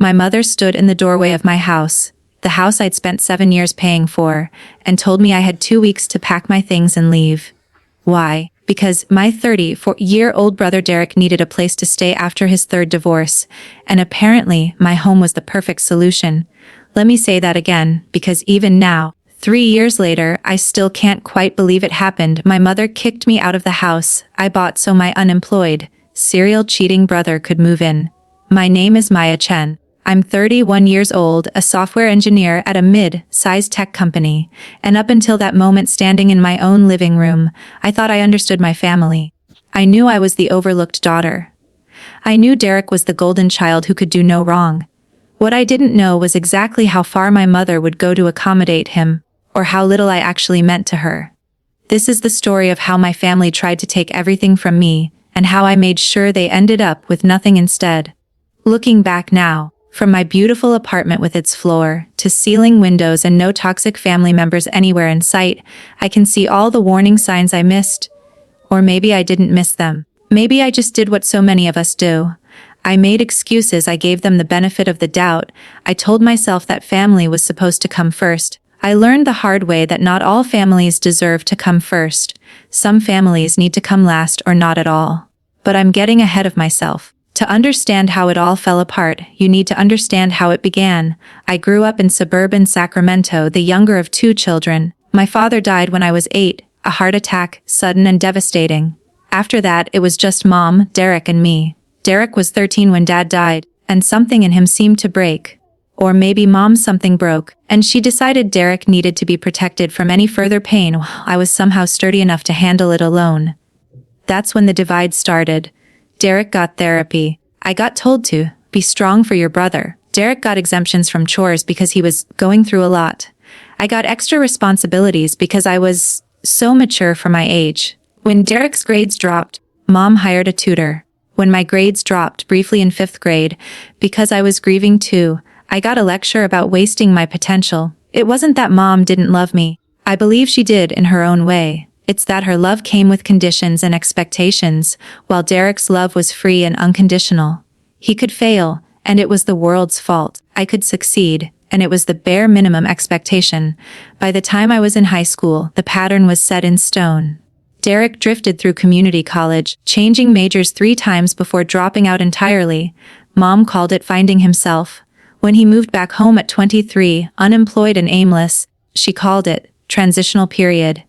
My mother stood in the doorway of my house, the house I'd spent 7 years paying for, and told me I had 2 weeks to pack my things and leave. Why? Because my 34-year-old brother Derek needed a place to stay after his third divorce, and apparently my home was the perfect solution. Let me say that again, because even now, 3 years later, I still can't quite believe it happened. My mother kicked me out of the house I bought so my unemployed, serial cheating brother could move in. My name is Maya Chen. I'm 31 years old, a software engineer at a mid-sized tech company, and up until that moment standing in my own living room, I thought I understood my family. I knew I was the overlooked daughter. I knew Derek was the golden child who could do no wrong. What I didn't know was exactly how far my mother would go to accommodate him, or how little I actually meant to her. This is the story of how my family tried to take everything from me, and how I made sure they ended up with nothing instead. Looking back now, from my beautiful apartment with its floor-to-ceiling windows and no toxic family members anywhere in sight, I can see all the warning signs I missed. Or maybe I didn't miss them. Maybe I just did what so many of us do. I made excuses, I gave them the benefit of the doubt, I told myself that family was supposed to come first. I learned the hard way that not all families deserve to come first. Some families need to come last or not at all. But I'm getting ahead of myself. To understand how it all fell apart, you need to understand how it began. I grew up in suburban Sacramento, the younger of 2 children. My father died when I was 8, a heart attack, sudden and devastating. After that, it was just Mom, Derek, and me. Derek was 13 when Dad died, and something in him seemed to break. Or maybe Mom something broke, and she decided Derek needed to be protected from any further pain while I was somehow sturdy enough to handle it alone. That's when the divide started. Derek got therapy. I got told to be strong for your brother. Derek got exemptions from chores because he was going through a lot. I got extra responsibilities because I was so mature for my age. When Derek's grades dropped, Mom hired a tutor. When my grades dropped briefly in 5th grade, because I was grieving too, I got a lecture about wasting my potential. It wasn't that Mom didn't love me. I believe she did in her own way. It's that her love came with conditions and expectations, while Derek's love was free and unconditional. He could fail, and it was the world's fault. I could succeed, and it was the bare minimum expectation. By the time I was in high school, the pattern was set in stone. Derek drifted through community college, changing majors 3 times before dropping out entirely. Mom called it finding himself. When he moved back home at 23, unemployed and aimless, she called it transitional period.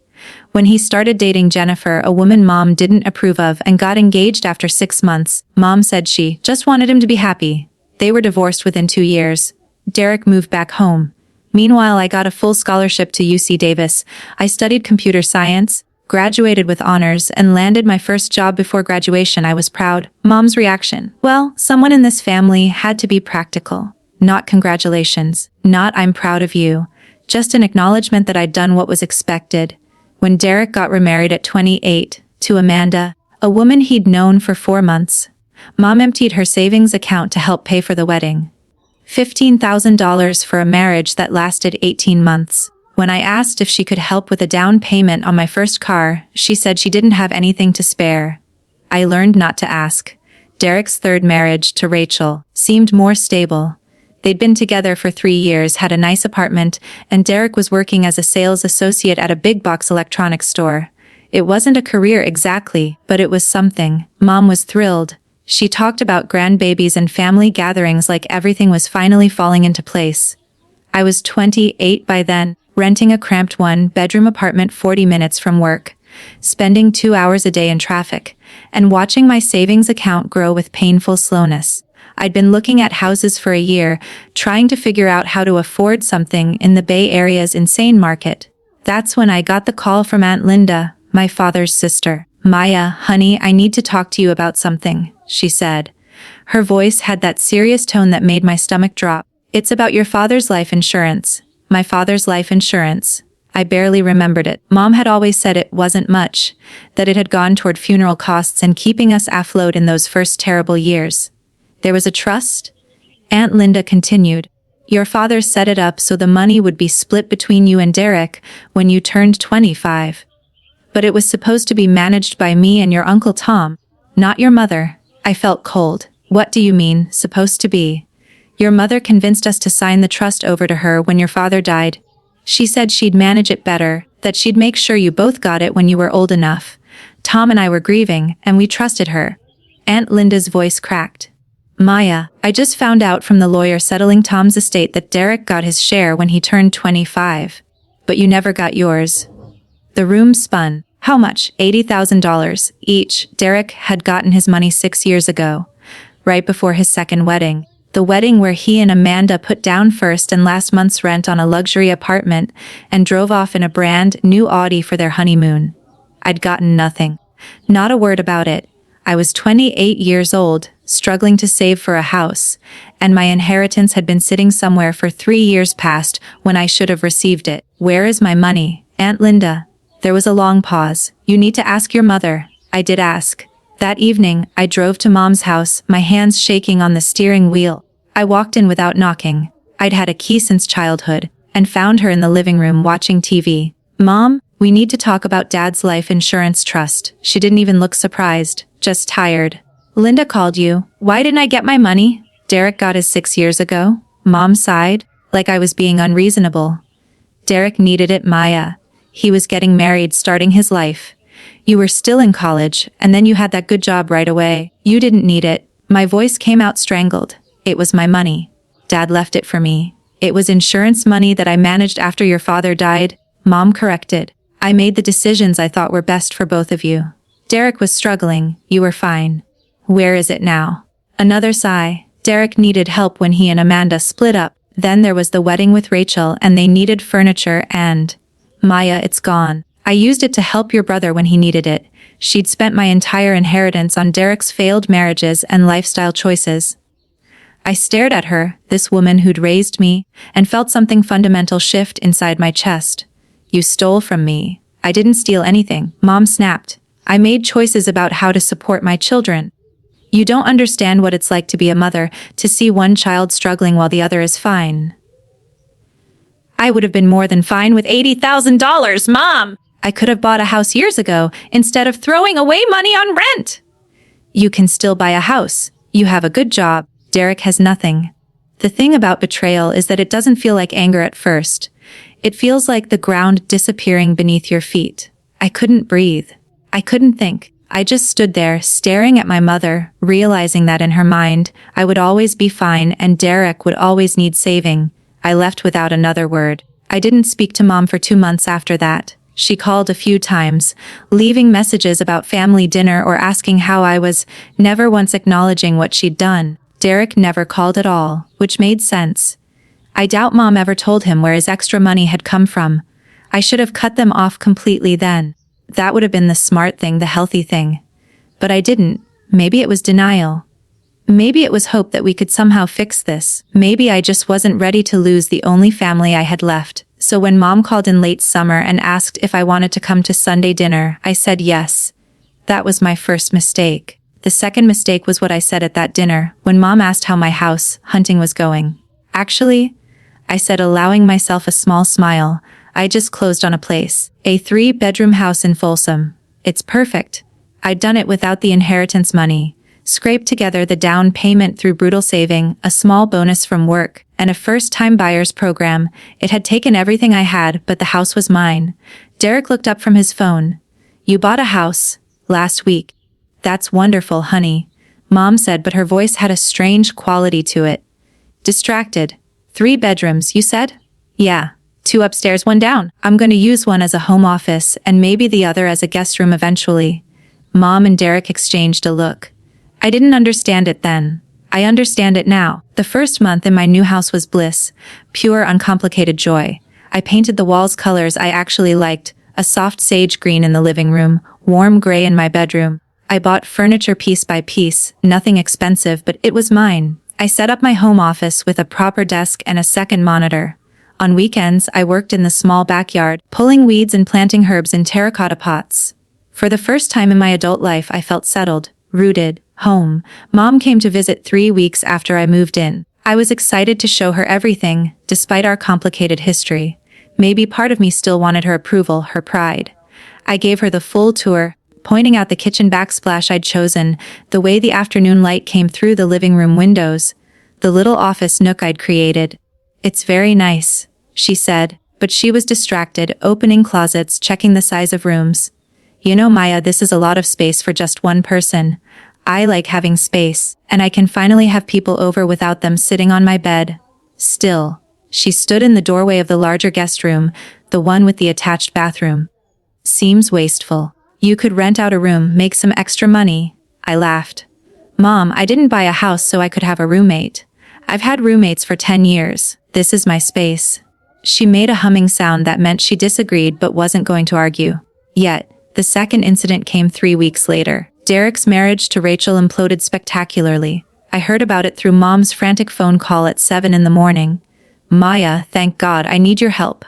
When he started dating Jennifer, a woman Mom didn't approve of, and got engaged after 6 months, Mom said she just wanted him to be happy. They were divorced within 2 years. Derek moved back home. Meanwhile, I got a full scholarship to UC Davis. I studied computer science, graduated with honors, and landed my first job before graduation. I was proud. Mom's reaction: well, someone in this family had to be practical. Not congratulations. Not I'm proud of you. Just an acknowledgement that I'd done what was expected. When Derek got remarried at 28, to Amanda, a woman he'd known for 4 months, Mom emptied her savings account to help pay for the wedding. $15,000 for a marriage that lasted 18 months. When I asked if she could help with a down payment on my first car, she said she didn't have anything to spare. I learned not to ask. Derek's 3rd marriage, to Rachel, seemed more stable. They'd been together for 3 years, had a nice apartment, and Derek was working as a sales associate at a big box electronics store. It wasn't a career exactly, but it was something. Mom was thrilled. She talked about grandbabies and family gatherings like everything was finally falling into place. I was 28 by then, renting a cramped 1-bedroom apartment 40 minutes from work, spending 2 hours a day in traffic, and watching my savings account grow with painful slowness. I'd been looking at houses for a year, trying to figure out how to afford something in the Bay Area's insane market. That's when I got the call from Aunt Linda, my father's sister. Maya, honey, I need to talk to you about something, she said. Her voice had that serious tone that made my stomach drop. It's about your father's life insurance. My father's life insurance. I barely remembered it. Mom had always said it wasn't much, that it had gone toward funeral costs and keeping us afloat in those first terrible years. There was a trust? Aunt Linda continued. Your father set it up so the money would be split between you and Derek when you turned 25. But it was supposed to be managed by me and your Uncle Tom, not your mother. I felt cold. What do you mean, supposed to be? Your mother convinced us to sign the trust over to her when your father died. She said she'd manage it better, that she'd make sure you both got it when you were old enough. Tom and I were grieving, and we trusted her." Aunt Linda's voice cracked. "Maya, I just found out from the lawyer settling Tom's estate that Derek got his share when he turned 25. But you never got yours." The room spun. How much? $80,000 each. Derek had gotten his money 6 years ago, right before his second wedding. The wedding where he and Amanda put down first and last month's rent on a luxury apartment and drove off in a brand new Audi for their honeymoon. I'd gotten nothing. Not a word about it. I was 28 years old, struggling to save for a house, and my inheritance had been sitting somewhere for 3 years past when I should have received it. "Where is my money, Aunt Linda?" There was a long pause. "You need to ask your mother." I did ask. That evening, I drove to Mom's house, my hands shaking on the steering wheel. I walked in without knocking. I'd had a key since childhood, and found her in the living room watching TV. "Mom, we need to talk about Dad's life insurance trust." She didn't even look surprised, just tired. "Linda called you. Why didn't I get my money?" "Derek got his 6 years ago." Mom sighed, like I was being unreasonable. "Derek needed it, Maya. He was getting married, starting his life. You were still in college, and then you had that good job right away. You didn't need it." My voice came out strangled. "It was my money. Dad left it for me. It was insurance money that I managed after your father died." Mom corrected. "I made the decisions I thought were best for both of you. Derek was struggling. You were fine. Where is it now?" Another sigh. Derek needed help when he and Amanda split up. Then there was the wedding with Rachel, and they needed furniture and... Maya, it's gone. I used it to help your brother when he needed it. She'd spent my entire inheritance on Derek's failed marriages and lifestyle choices. I stared at her, this woman who'd raised me, and felt something fundamental shift inside my chest. "You stole from me." "I didn't steal anything," Mom snapped. "I made choices about how to support my children. You don't understand what it's like to be a mother, to see one child struggling while the other is fine." "I would have been more than fine with $80,000, Mom! I could have bought a house years ago, instead of throwing away money on rent." "You can still buy a house. You have a good job. Derek has nothing." The thing about betrayal is that it doesn't feel like anger at first. It feels like the ground disappearing beneath your feet. I couldn't breathe. I couldn't think. I just stood there, staring at my mother, realizing that in her mind, I would always be fine and Derek would always need saving. I left without another word. I didn't speak to Mom for 2 months after that. She called a few times, leaving messages about family dinner or asking how I was, never once acknowledging what she'd done. Derek never called at all, which made sense. I doubt Mom ever told him where his extra money had come from. I should have cut them off completely then. That would have been the smart thing, the healthy thing. But I didn't. Maybe it was denial. Maybe it was hope that we could somehow fix this. Maybe I just wasn't ready to lose the only family I had left. So when Mom called in late summer and asked if I wanted to come to Sunday dinner, I said yes. That was my first mistake. The second mistake was what I said at that dinner, when Mom asked how my house hunting was going. "Actually," I said, allowing myself a small smile, "I just closed on a place. A 3-bedroom house in Folsom. It's perfect. I'd done it without the inheritance money. Scraped together the down payment through brutal saving, a small bonus from work, and a first-time buyers program. It had taken everything I had, but the house was mine." Derek looked up from his phone. "You bought a house last week." "That's wonderful, honey," Mom said, but her voice had a strange quality to it. Distracted. 3 bedrooms, you said?" "Yeah. 2 upstairs, 1 down. I'm going to use one as a home office and maybe the other as a guest room eventually." Mom and Derek exchanged a look. I didn't understand it then. I understand it now. The first month in my new house was bliss, pure, uncomplicated joy. I painted the walls colors I actually liked, a soft sage green in the living room, warm gray in my bedroom. I bought furniture piece by piece, nothing expensive, but it was mine. I set up my home office with a proper desk and a second monitor. On weekends, I worked in the small backyard, pulling weeds and planting herbs in terracotta pots. For the first time in my adult life, I felt settled, rooted, home. Mom came to visit 3 weeks after I moved in. I was excited to show her everything, despite our complicated history. Maybe part of me still wanted her approval, her pride. I gave her the full tour, pointing out the kitchen backsplash I'd chosen, the way the afternoon light came through the living room windows, the little office nook I'd created. "It's very nice," she said, but she was distracted, opening closets, checking the size of rooms. "You know, Maya, this is a lot of space for just one person. I like having space, and I can finally have people over without them sitting on my bed." Still, she stood in the doorway of the larger guest room, the one with the attached bathroom. "Seems wasteful. You could rent out a room, make some extra money." I laughed. "Mom, I didn't buy a house so I could have a roommate. I've had roommates for 10 years. This is my space." She made a humming sound that meant she disagreed but wasn't going to argue. Yet, the second incident came 3 weeks later. Derek's marriage to Rachel imploded spectacularly. I heard about it through Mom's frantic phone call at 7 in the morning. "Maya, thank God, I need your help."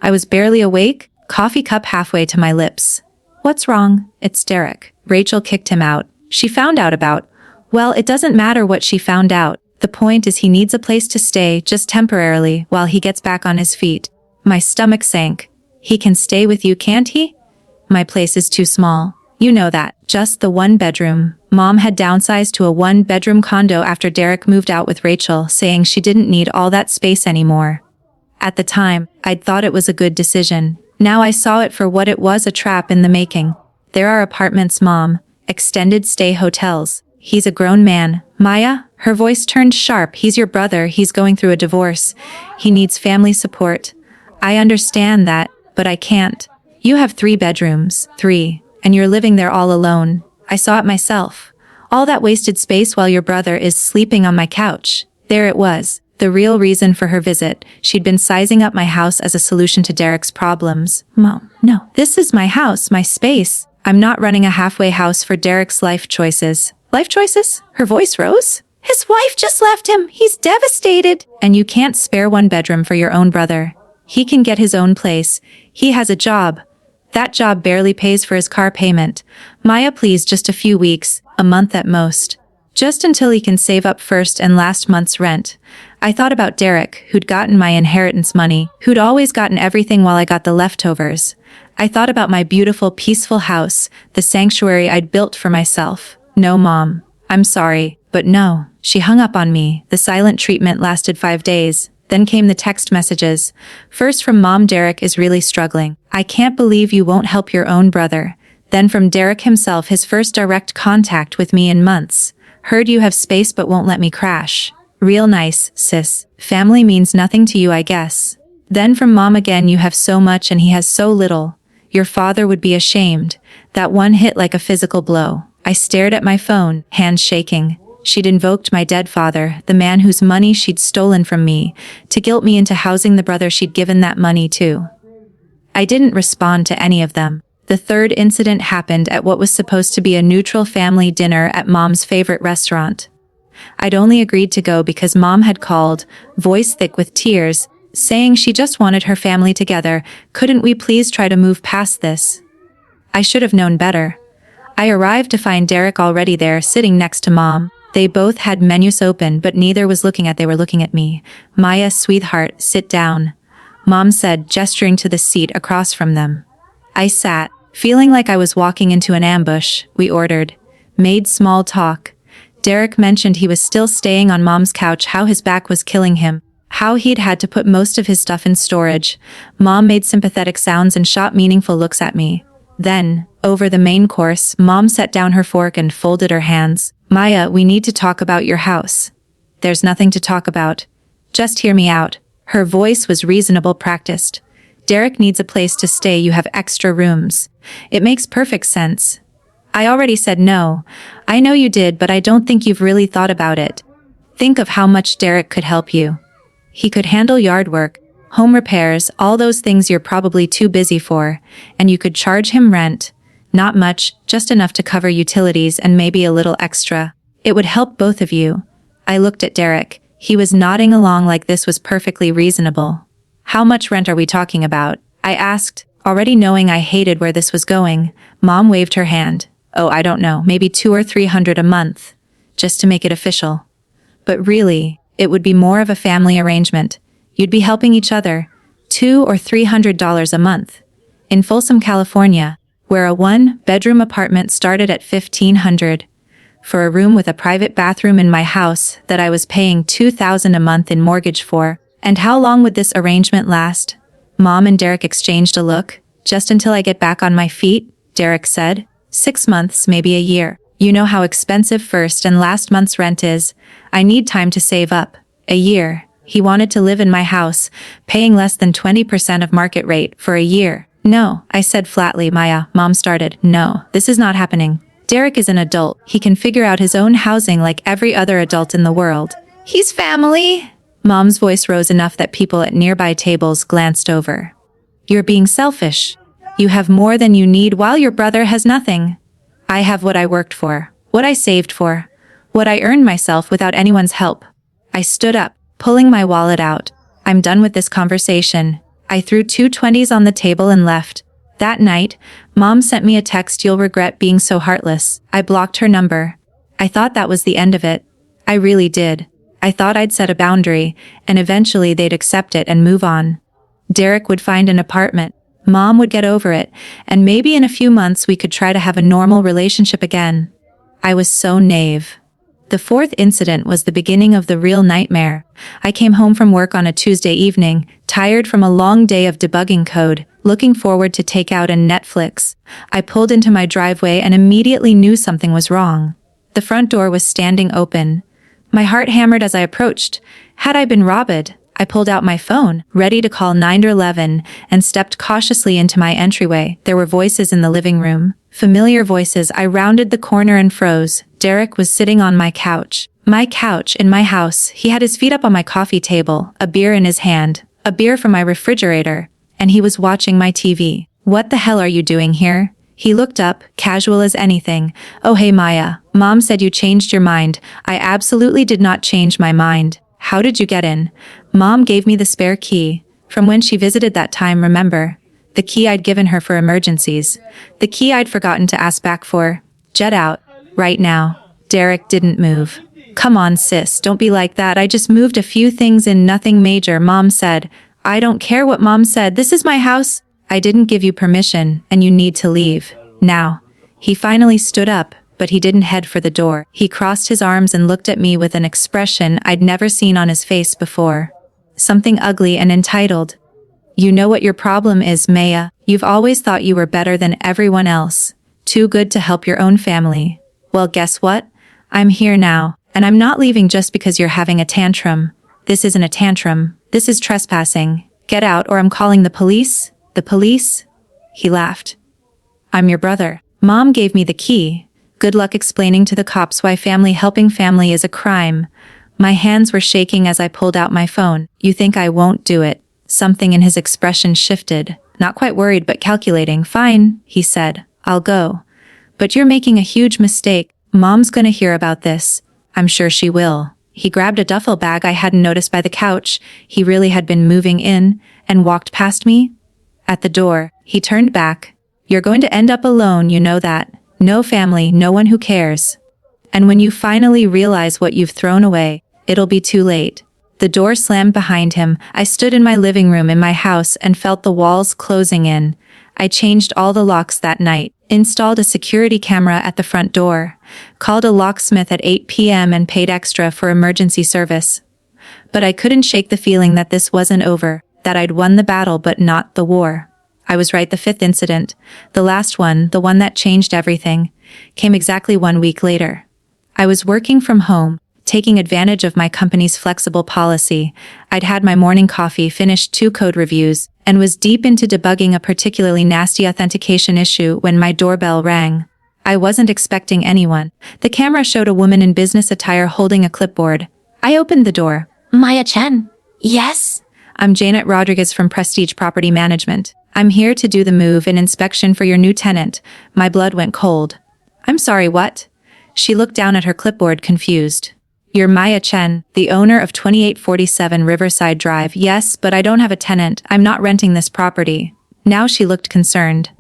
I was barely awake, coffee cup halfway to my lips. "What's wrong?" "It's Derek. Rachel kicked him out. She found out about—" "Well, it doesn't matter what she found out. The point is he needs a place to stay, just temporarily, while he gets back on his feet." My stomach sank. "He can stay with you, can't he?" "My place is too small. You know that. Just the 1 bedroom. Mom had downsized to a 1-bedroom condo after Derek moved out with Rachel, saying she didn't need all that space anymore. At the time, I'd thought it was a good decision. Now I saw it for what it was, a trap in the making. There are apartments, Mom. Extended stay hotels. He's a grown man. Maya, her voice turned sharp. He's your brother. He's going through a divorce. He needs family support. I understand that, but I can't. You have 3 bedrooms. 3. And you're living there all alone. I saw it myself. All that wasted space while your brother is sleeping on my couch." There it was, the real reason for her visit. She'd been sizing up my house as a solution to Derek's problems. "Mom, no. This is my house, my space. I'm not running a halfway house for Derek's life choices." "Life choices?" Her voice rose. "His wife just left him. He's devastated." "And you can't spare 1 bedroom for your own brother. He can get his own place. He has a job. That job barely pays for his car payment. Maya, please, just a few weeks, a month at most. Just until he can save up first and last month's rent." I thought about Derek, who'd gotten my inheritance money, who'd always gotten everything while I got the leftovers. I thought about my beautiful, peaceful house, the sanctuary I'd built for myself. "No, Mom. I'm sorry, but no." She hung up on me. The silent treatment lasted 5 days. Then came the text messages. First from Mom, "Derek is really struggling. I can't believe you won't help your own brother." Then from Derek himself, his first direct contact with me in months. "Heard you have space but won't let me crash. Real nice, sis. Family means nothing to you, I guess." Then from Mom again, "You have so much and he has so little. Your father would be ashamed." That one hit like a physical blow. I stared at my phone, hands shaking. She'd invoked my dead father, the man whose money she'd stolen from me, to guilt me into housing the brother she'd given that money to. I didn't respond to any of them. The third incident happened at what was supposed to be a neutral family dinner at Mom's favorite restaurant. I'd only agreed to go because Mom had called, voice thick with tears, saying she just wanted her family together. "Couldn't we please try to move past this?" I should have known better. I arrived to find Derek already there, sitting next to Mom. They both had menus open, but neither was looking at. They were looking at me. "Maya, sweetheart, sit down," Mom said, gesturing to the seat across from them. I sat, feeling like I was walking into an ambush. We ordered. Made small talk. Derek mentioned he was still staying on Mom's couch, how his back was killing him, how he'd had to put most of his stuff in storage. Mom made sympathetic sounds and shot meaningful looks at me. Then, over the main course, Mom set down her fork and folded her hands. "Maya, we need to talk about your house." "There's nothing to talk about. Just hear me out." Her voice was reasonable, practiced. "Derek needs a place to stay. You have extra rooms. It makes perfect sense." I already said no. "I know you did, but I don't think you've really thought about it. Think of how much Derek could help you. He could handle yard work, home repairs, all those things you're probably too busy for, and you could charge him rent. Not much, just enough to cover utilities and maybe a little extra. It would help both of you." I looked at Derek. He was nodding along like this was perfectly reasonable. "How much rent are we talking about?" I asked, already knowing I hated where this was going. Mom waved her hand. "Oh, I don't know, maybe $200 or $300 a month, just to make it official. But really, it would be more of a family arrangement. You'd be helping each other. $200 or $300 a month. In Folsom, California, where a 1-bedroom apartment started at $1,500. for a room with a private bathroom in my house that I was paying $2,000 a month in mortgage for. And how long would this arrangement last? Mom and Derek exchanged a look. Just until I get back on my feet, Derek said. 6 months, maybe a year. You know how expensive first and last month's rent is. I need time to save up. A year. He wanted to live in my house, paying less than 20% of market rate for a year. No, I said flatly. Mom started. No, this is not happening. Derek is an adult. He can figure out his own housing like every other adult in the world. He's family. Mom's voice rose enough that people at nearby tables glanced over. You're being selfish. You have more than you need while your brother has nothing. I have what I worked for, what I saved for, what I earned myself without anyone's help. I stood up, pulling my wallet out. I'm done with this conversation. I threw 2 20s on the table and left. That night, Mom sent me a text. You'll regret being so heartless. I blocked her number. I thought that was the end of it. I really did. I thought I'd set a boundary, and eventually they'd accept it and move on. Derek would find an apartment. Mom would get over it, and maybe in a few months we could try to have a normal relationship again. I was so naive. The 4th incident was the beginning of the real nightmare. I came home from work on a Tuesday evening, tired from a long day of debugging code, looking forward to takeout and Netflix. I pulled into my driveway and immediately knew something was wrong. The front door was standing open. My heart hammered as I approached. Had I been robbed? I pulled out my phone, ready to call 911, and stepped cautiously into my entryway. There were voices in the living room. Familiar voices. I rounded the corner and froze. Derek was sitting on my couch. My couch in my house. He had his feet up on my coffee table, a beer in his hand, a beer from my refrigerator, and he was watching my TV. What the hell are you doing here? He looked up, casual as anything. Oh hey Maya, Mom said you changed your mind. I absolutely did not change my mind. How did you get in? Mom gave me the spare key. From when she visited that time, remember? The key I'd given her for emergencies. The key I'd forgotten to ask back for. Jet out. Right now. Derek didn't move. Come on sis, don't be like that. I just moved a few things in, nothing major. Mom said. I don't care what Mom said. This is my house. I didn't give you permission, and you need to leave. Now. He finally stood up, but he didn't head for the door. He crossed his arms and looked at me with an expression I'd never seen on his face before. Something ugly and entitled. You know what your problem is, Maya. You've always thought you were better than everyone else. Too good to help your own family. Well, guess what? I'm here now, and I'm not leaving just because you're having a tantrum. This isn't a tantrum. This is trespassing. Get out or I'm calling the police. The police? He laughed. I'm your brother. Mom gave me the key. Good luck explaining to the cops why helping family is a crime. My hands were shaking as I pulled out my phone. You think I won't do it? Something in his expression shifted. Not quite worried but calculating. Fine, he said. I'll go. But you're making a huge mistake. Mom's gonna hear about this. I'm sure she will. He grabbed a duffel bag I hadn't noticed by the couch. He really had been moving in, and walked past me. At the door, he turned back. You're going to end up alone, you know that. No family, no one who cares. And when you finally realize what you've thrown away, it'll be too late. The door slammed behind him. I stood in my living room in my house and felt the walls closing in. I changed all the locks that night, installed a security camera at the front door, called a locksmith at 8 p.m. and paid extra for emergency service. But I couldn't shake the feeling that this wasn't over, that I'd won the battle but not the war. I was right. The 5th incident, the last one, the one that changed everything, came exactly 1 week later. I was working from home, taking advantage of my company's flexible policy. I'd had my morning coffee, finished 2 code reviews, and was deep into debugging a particularly nasty authentication issue when my doorbell rang. I wasn't expecting anyone. The camera showed a woman in business attire holding a clipboard. I opened the door. Maya Chen. Yes? I'm Janet Rodriguez from Prestige Property Management. I'm here to do the move-in inspection for your new tenant. My blood went cold. I'm sorry, what? She looked down at her clipboard, confused. You're Maya Chen, the owner of 2847 Riverside Drive. Yes, but I don't have a tenant. I'm not renting this property. Now she looked concerned.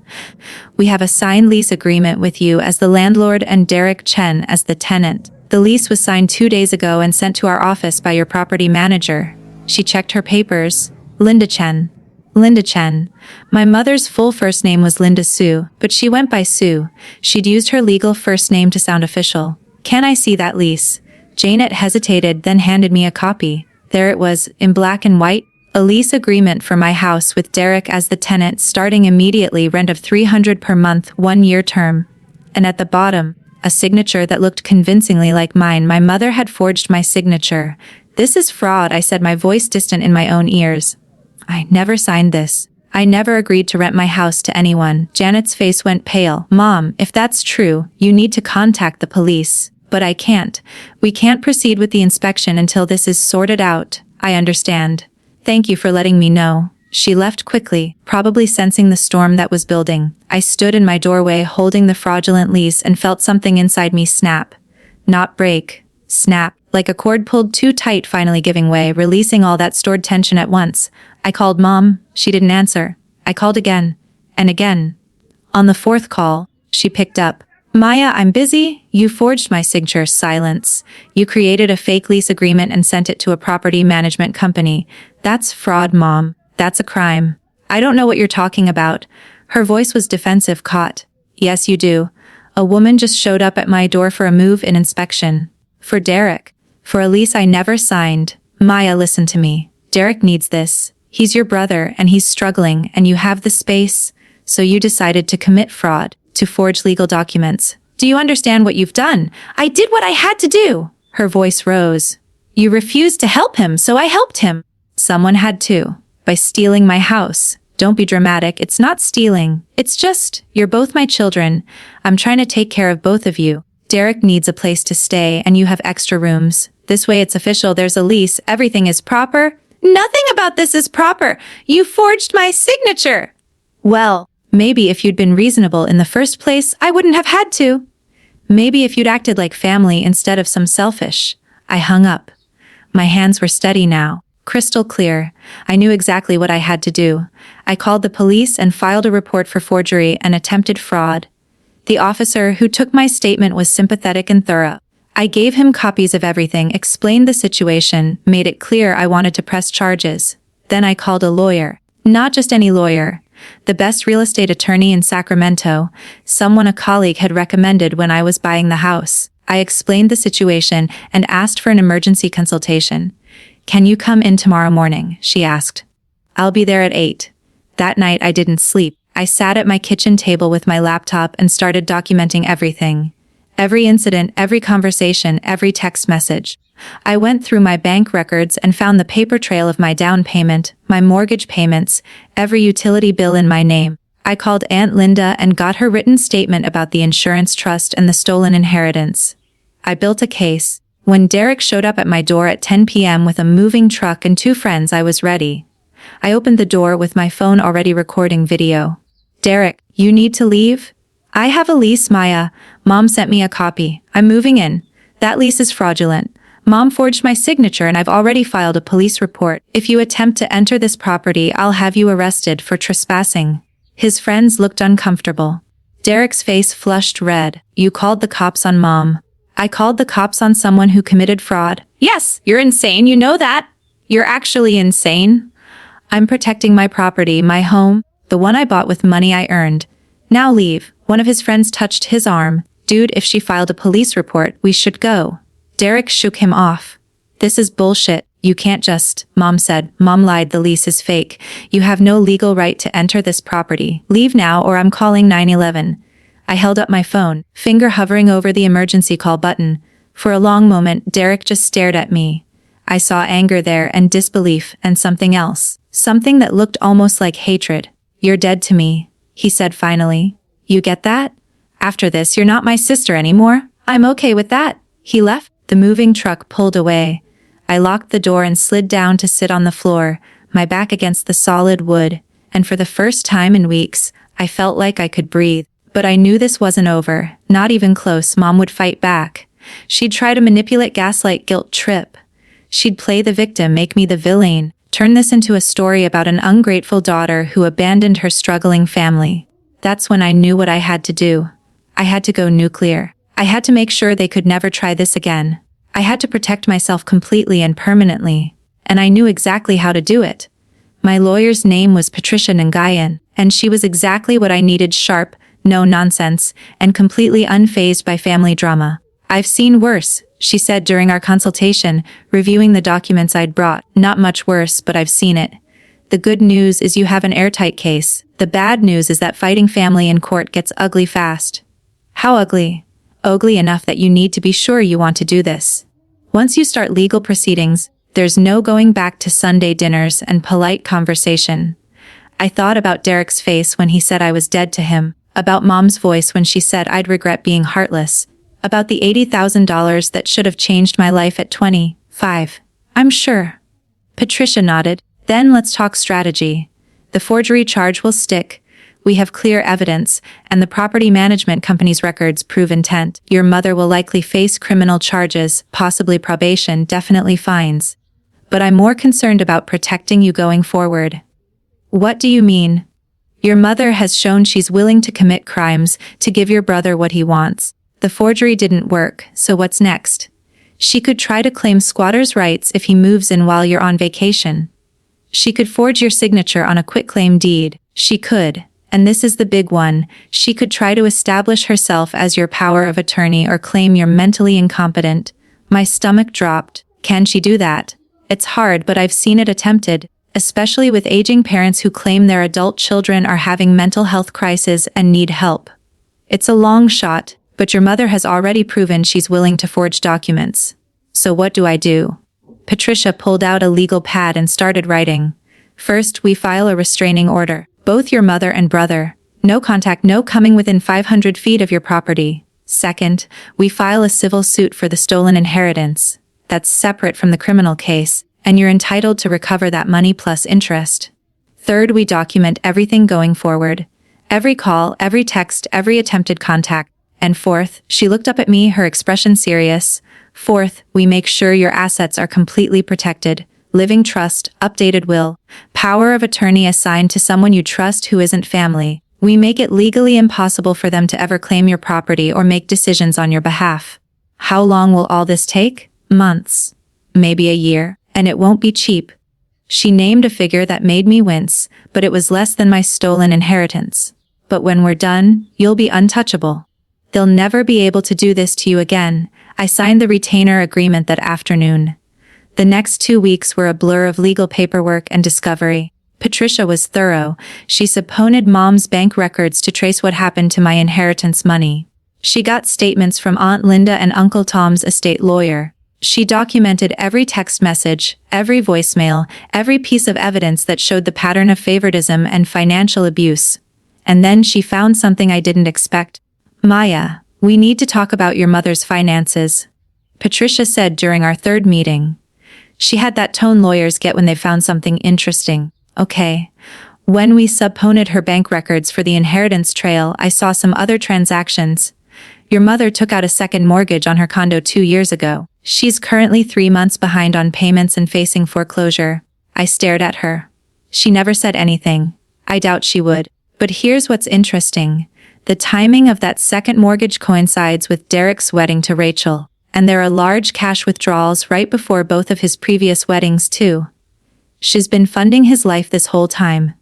We have a signed lease agreement with you as the landlord and Derek Chen as the tenant. The lease was signed 2 days ago and sent to our office by your property manager. She checked her papers. Linda Chen. Linda Chen. My mother's full first name was Linda Sue, but she went by Sue. She'd used her legal first name to sound official. Can I see that lease? Janet hesitated, then handed me a copy. There it was, in black and white. A lease agreement for my house with Derek as the tenant, starting immediately, rent of $300 per month, 1-year term. And at the bottom, a signature that looked convincingly like mine. My mother had forged my signature. This is fraud, I said, my voice distant in my own ears. I never signed this. I never agreed to rent my house to anyone. Janet's face went pale. Mom, if that's true, you need to contact the police. But I can't. We can't proceed with the inspection until this is sorted out. I understand. Thank you for letting me know. She left quickly, probably sensing the storm that was building. I stood in my doorway holding the fraudulent lease and felt something inside me snap. Not break. Snap. Like a cord pulled too tight, finally giving way, releasing all that stored tension at once. I called Mom. She didn't answer. I called again. And again. On the 4th call, she picked up. Maya, I'm busy. You forged my signature. Silence. You created a fake lease agreement and sent it to a property management company. That's fraud, Mom. That's a crime. I don't know what you're talking about. Her voice was defensive. Caught. Yes, you do. A woman just showed up at my door for a move-in inspection. For Derek. For a lease I never signed. Maya, listen to me. Derek needs this. He's your brother and he's struggling, and you have the space. So you decided to commit fraud, to forge legal documents. Do you understand what you've done? I did what I had to do. Her voice rose. You refused to help him, so I helped him. Someone had to. By stealing my house. Don't be dramatic. It's not stealing. It's just, you're both my children. I'm trying to take care of both of you. Derek needs a place to stay and you have extra rooms. This way it's official. There's a lease. Everything is proper. Nothing about this is proper. You forged my signature. Well, maybe if you'd been reasonable in the first place, I wouldn't have had to. Maybe if you'd acted like family instead of some selfish. I hung up. My hands were steady now. Crystal clear. I knew exactly what I had to do. I called the police and filed a report for forgery and attempted fraud. The officer who took my statement was sympathetic and thorough. I gave him copies of everything, explained the situation, made it clear I wanted to press charges. Then I called a lawyer. Not just any lawyer. The best real estate attorney in Sacramento, someone a colleague had recommended when I was buying the house. I explained the situation and asked for an emergency consultation. Can you come in tomorrow morning? She asked. I'll be there at 8. That night I didn't sleep. I sat at my kitchen table with my laptop and started documenting everything. Every incident, every conversation, every text message. I went through my bank records and found the paper trail of my down payment, my mortgage payments, every utility bill in my name. I called Aunt Linda and got her written statement about the insurance trust and the stolen inheritance. I built a case. When Derek showed up at my door at 10 p.m. with a moving truck and 2 friends, I was ready. I opened the door with my phone already recording video. Derek, you need to leave? I have a lease, Maya. Mom sent me a copy. I'm moving in. That lease is fraudulent. Mom forged my signature and I've already filed a police report. If you attempt to enter this property, I'll have you arrested for trespassing. His friends looked uncomfortable. Derek's face flushed red. You called the cops on Mom. I called the cops on someone who committed fraud. Yes, you're insane. You know that. You're actually insane. I'm protecting my property, my home, the one I bought with money I earned. Now leave. One of his friends touched his arm. Dude, if she filed a police report, we should go. Derek shook him off. This is bullshit. You can't just, Mom said. Mom lied. The lease is fake. You have no legal right to enter this property. Leave now or I'm calling 911. I held up my phone, finger hovering over the emergency call button. For a long moment, Derek just stared at me. I saw anger there and disbelief and something else. Something that looked almost like hatred. You're dead to me, he said finally. You get that? After this, you're not my sister anymore. I'm okay with that. He left. The moving truck pulled away. I locked the door and slid down to sit on the floor, my back against the solid wood, and for the first time in weeks, I felt like I could breathe. But I knew this wasn't over, not even close. Mom would fight back. She'd try to manipulate, gaslight, guilt trip. She'd play the victim, make me the villain, turn this into a story about an ungrateful daughter who abandoned her struggling family. That's when I knew what I had to do. I had to go nuclear. I had to make sure they could never try this again. I had to protect myself completely and permanently. And I knew exactly how to do it. My lawyer's name was Patricia Nangayan, and she was exactly what I needed: sharp, no nonsense, and completely unfazed by family drama. I've seen worse, she said during our consultation, reviewing the documents I'd brought. Not much worse, but I've seen it. The good news is you have an airtight case. The bad news is that fighting family in court gets ugly fast. How ugly? Ugly enough that you need to be sure you want to do this. Once you start legal proceedings, there's no going back to Sunday dinners and polite conversation. I thought about Derek's face when he said I was dead to him, about Mom's voice when she said I'd regret being heartless, about the $80,000 that should have changed my life at 25. I'm sure. Patricia nodded. Then let's talk strategy. The forgery charge will stick. We have clear evidence, and the property management company's records prove intent. Your mother will likely face criminal charges, possibly probation, definitely fines. But I'm more concerned about protecting you going forward. What do you mean? Your mother has shown she's willing to commit crimes to give your brother what he wants. The forgery didn't work, so what's next? She could try to claim squatter's rights if he moves in while you're on vacation. She could forge your signature on a quitclaim deed. She could, and this is the big one, she could try to establish herself as your power of attorney or claim you're mentally incompetent. My stomach dropped. Can she do that? It's hard, but I've seen it attempted, especially with aging parents who claim their adult children are having mental health crises and need help. It's a long shot, but your mother has already proven she's willing to forge documents. So what do I do? Patricia pulled out a legal pad and started writing. First, we file a restraining order. Both your mother and brother. No contact, no coming within 500 feet of your property. Second, we file a civil suit for the stolen inheritance. That's separate from the criminal case, and you're entitled to recover that money plus interest. Third, we document everything going forward. Every call, every text, every attempted contact. And fourth, she looked up at me, her expression serious. Fourth, we make sure your assets are completely protected. Living trust, updated will, power of attorney assigned to someone you trust who isn't family. We make it legally impossible for them to ever claim your property or make decisions on your behalf. How long will all this take? Months. Maybe a year, and it won't be cheap. She named a figure that made me wince, but it was less than my stolen inheritance. But when we're done, you'll be untouchable. They'll never be able to do this to you again. I signed the retainer agreement that afternoon. The next 2 weeks were a blur of legal paperwork and discovery. Patricia was thorough. She subpoenaed Mom's bank records to trace what happened to my inheritance money. She got statements from Aunt Linda and Uncle Tom's estate lawyer. She documented every text message, every voicemail, every piece of evidence that showed the pattern of favoritism and financial abuse. And then she found something I didn't expect. Maya, we need to talk about your mother's finances, Patricia said during our third meeting. She had that tone lawyers get when they found something interesting. Okay. When we subpoenaed her bank records for the inheritance trail, I saw some other transactions. Your mother took out a second mortgage on her condo 2 years ago. She's currently 3 months behind on payments and facing foreclosure. I stared at her. She never said anything. I doubt she would. But here's what's interesting. The timing of that second mortgage coincides with Derek's wedding to Rachel, and there are large cash withdrawals right before both of his previous weddings too. She's been funding his life this whole time.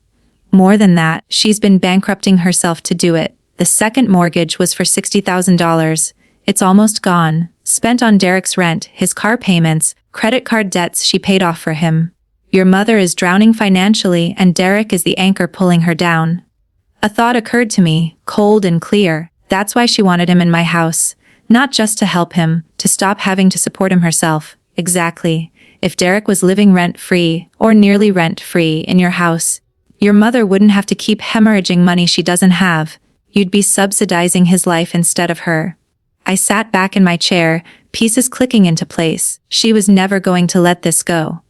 More than that, she's been bankrupting herself to do it. The second mortgage was for $60,000. It's almost gone, spent on Derek's rent, his car payments, credit card debts she paid off for him. Your mother is drowning financially, and Derek is the anchor pulling her down. A thought occurred to me, cold and clear. That's why she wanted him in my house. Not just to help him, to stop having to support him herself. Exactly. If Derek was living rent-free, or nearly rent-free, in your house, your mother wouldn't have to keep hemorrhaging money she doesn't have. You'd be subsidizing his life instead of her. I sat back in my chair, pieces clicking into place. She was never going to let this go.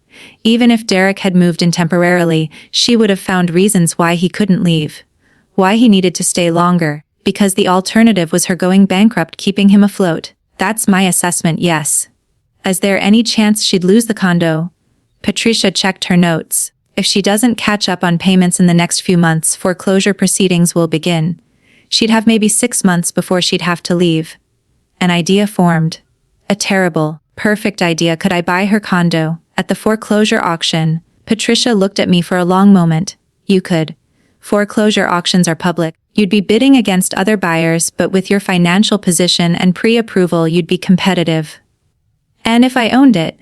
Even if Derek had moved in temporarily, she would have found reasons why he couldn't leave. Why he needed to stay longer, because the alternative was her going bankrupt keeping him afloat. That's my assessment, yes. Is there any chance she'd lose the condo? Patricia checked her notes. If she doesn't catch up on payments in the next few months, foreclosure proceedings will begin. She'd have maybe 6 months before she'd have to leave. An idea formed. A terrible, perfect idea. Could I buy her condo? At the foreclosure auction, Patricia looked at me for a long moment. You could. Foreclosure auctions are public. You'd be bidding against other buyers, but with your financial position and pre-approval, you'd be competitive. And if I owned it,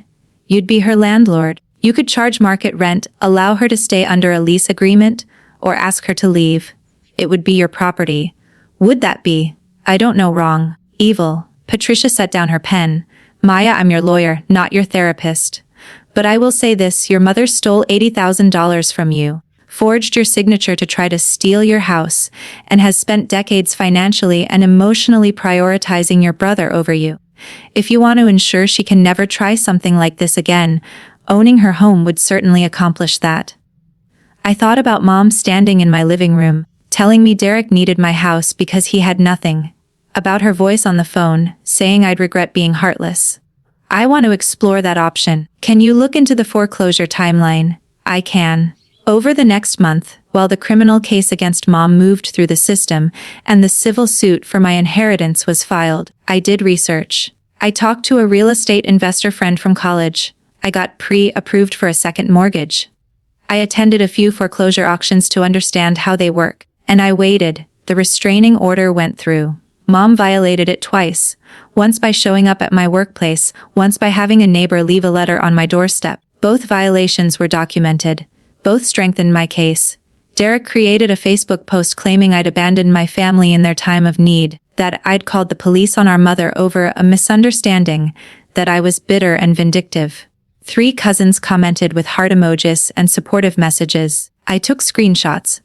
you'd be her landlord. You could charge market rent, allow her to stay under a lease agreement, or ask her to leave. It would be your property. Would that be, I don't know, wrong, evil? Patricia set down her pen. Maya, I'm your lawyer, not your therapist. But I will say this, your mother stole $80,000 from you, forged your signature to try to steal your house, and has spent decades financially and emotionally prioritizing your brother over you. If you want to ensure she can never try something like this again, owning her home would certainly accomplish that. I thought about Mom standing in my living room, telling me Derek needed my house because he had nothing. About her voice on the phone, saying I'd regret being heartless. I want to explore that option. Can you look into the foreclosure timeline? I can. Over the next month, while the criminal case against Mom moved through the system and the civil suit for my inheritance was filed, I did research. I talked to a real estate investor friend from college. I got pre-approved for a second mortgage. I attended a few foreclosure auctions to understand how they work, and I waited. The restraining order went through. Mom violated it twice, once by showing up at my workplace, once by having a neighbor leave a letter on my doorstep. Both violations were documented. Both strengthened my case. Derek created a Facebook post claiming I'd abandoned my family in their time of need, that I'd called the police on our mother over a misunderstanding, that I was bitter and vindictive. 3 cousins commented with heart emojis and supportive messages. I took screenshots,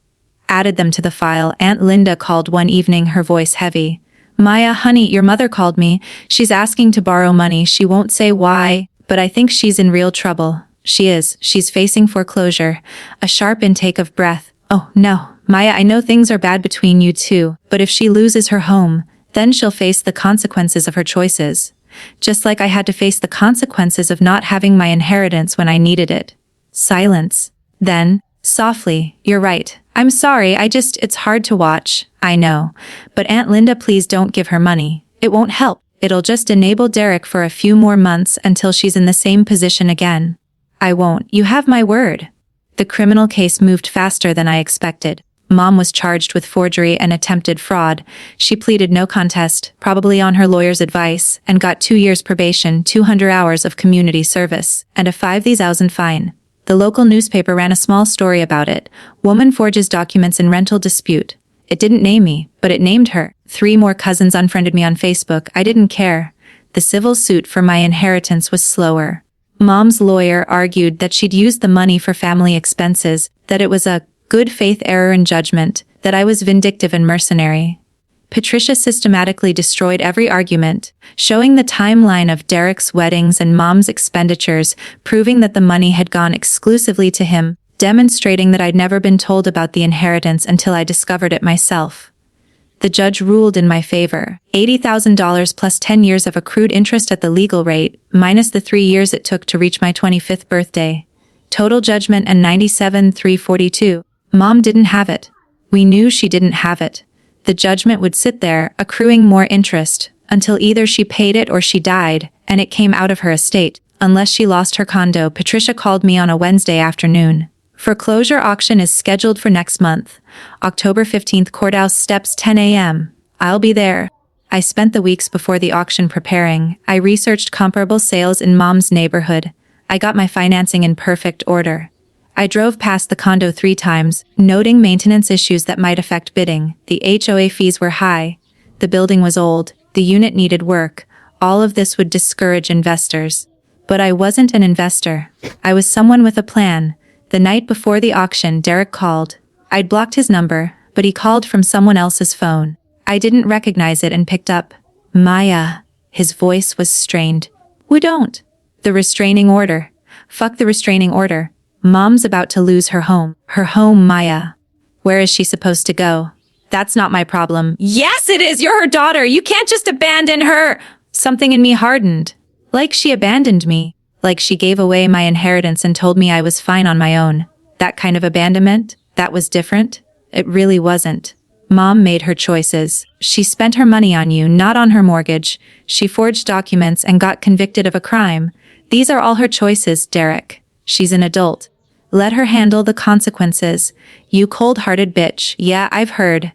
added them to the file. Aunt Linda called one evening, her voice heavy. Maya, honey, your mother called me. She's asking to borrow money. She won't say why, but I think she's in real trouble. She is. She's facing foreclosure. A sharp intake of breath. Oh, no. Maya, I know things are bad between you two, but if she loses her home, then she'll face the consequences of her choices. Just like I had to face the consequences of not having my inheritance when I needed it. Silence. Then, softly, you're right. I'm sorry, it's hard to watch. I know. But Aunt Linda, please don't give her money. It won't help. It'll just enable Derek for a few more months until she's in the same position again. I won't. You have my word. The criminal case moved faster than I expected. Mom was charged with forgery and attempted fraud. She pleaded no contest, probably on her lawyer's advice, and got 2 years probation, 200 hours of community service, and a $5,000 fine. The local newspaper ran a small story about it. Woman forges documents in rental dispute. It didn't name me, but it named her. 3 more cousins unfriended me on Facebook. I didn't care. The civil suit for my inheritance was slower. Mom's lawyer argued that she'd used the money for family expenses, that it was a good faith error in judgment, that I was vindictive and mercenary. Patricia systematically destroyed every argument, showing the timeline of Derek's weddings and Mom's expenditures, proving that the money had gone exclusively to him, demonstrating that I'd never been told about the inheritance until I discovered it myself. The judge ruled in my favor. $80,000 plus 10 years of accrued interest at the legal rate, minus the 3 years it took to reach my 25th birthday. Total judgment and $97,342. Mom didn't have it. We knew she didn't have it. The judgment would sit there, accruing more interest, until either she paid it or she died, and it came out of her estate, unless she lost her condo. Patricia called me on a Wednesday afternoon. Foreclosure auction is scheduled for next month, October 15th, courthouse steps, 10 a.m. I'll be there. I spent the weeks before the auction preparing. I researched comparable sales in Mom's neighborhood. I got my financing in perfect order. I drove past the condo 3 times, noting maintenance issues that might affect bidding. The HOA fees were high. The building was old. The unit needed work. All of this would discourage investors. But I wasn't an investor. I was someone with a plan. The night before the auction, Derek called. I'd blocked his number, but he called from someone else's phone. I didn't recognize it and picked up. Maya. His voice was strained. We don't. The restraining order. Fuck the restraining order. Mom's about to lose her home. Her home, Maya. Where is she supposed to go? That's not my problem. Yes, it is. You're her daughter. You can't just abandon her. Something in me hardened. Like she abandoned me. Like she gave away my inheritance and told me I was fine on my own. That kind of abandonment? That was different? It really wasn't. Mom made her choices. She spent her money on you, not on her mortgage. She forged documents and got convicted of a crime. These are all her choices, Derek. She's an adult. Let her handle the consequences. You cold-hearted bitch. Yeah, I've heard.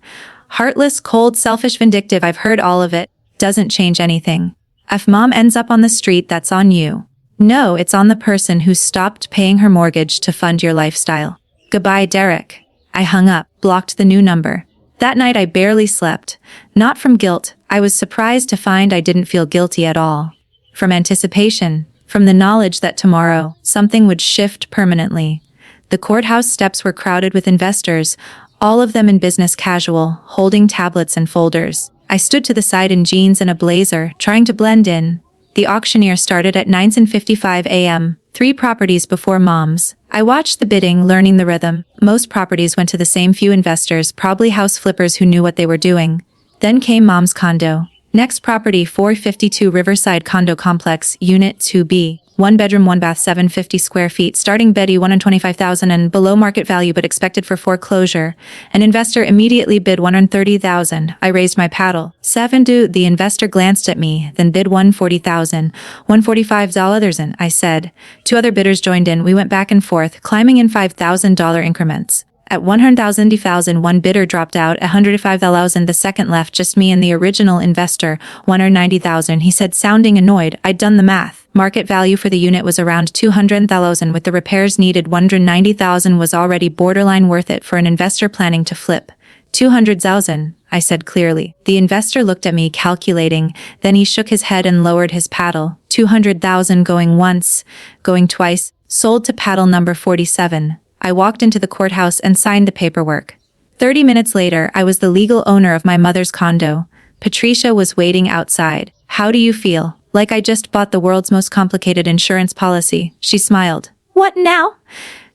Heartless, cold, selfish, vindictive, I've heard all of it. Doesn't change anything. If mom ends up on the street, that's on you. No, it's on the person who stopped paying her mortgage to fund your lifestyle. Goodbye, Derek. I hung up, blocked the new number. That night I barely slept. Not from guilt. I was surprised to find I didn't feel guilty at all. From anticipation. From the knowledge that tomorrow, something would shift permanently. The courthouse steps were crowded with investors, all of them in business casual, holding tablets and folders. I stood to the side in jeans and a blazer, trying to blend in. The auctioneer started at 9:55 a.m., 3 properties before mom's. I watched the bidding, learning the rhythm. Most properties went to the same few investors, probably house flippers who knew what they were doing. Then came mom's condo. Next property, 452 Riverside Condo Complex, Unit 2B. 1 bedroom, 1 bath, 750 square feet, starting Betty $125,000 and below market value but expected for foreclosure. An investor immediately bid $130,000. I raised my paddle. 7 do. The investor glanced at me, then bid $140,000. $145,000, I said. 2 other bidders joined in. We went back and forth, climbing in $5,000 increments. At $100,000, one bidder dropped out. $105,000, the second left, just me and the original investor. $190,000, he said, sounding annoyed. I'd done the math. Market value for the unit was around $200,000. With the repairs needed, $190,000 was already borderline worth it for an investor planning to flip. $200,000, I said clearly. The investor looked at me, calculating. Then he shook his head and lowered his paddle. $200,000 going once, going twice. Sold to paddle number 47. I walked into the courthouse and signed the paperwork. 30 minutes later, I was the legal owner of my mother's condo. Patricia was waiting outside. How do you feel? Like I just bought the world's most complicated insurance policy. She smiled. What now?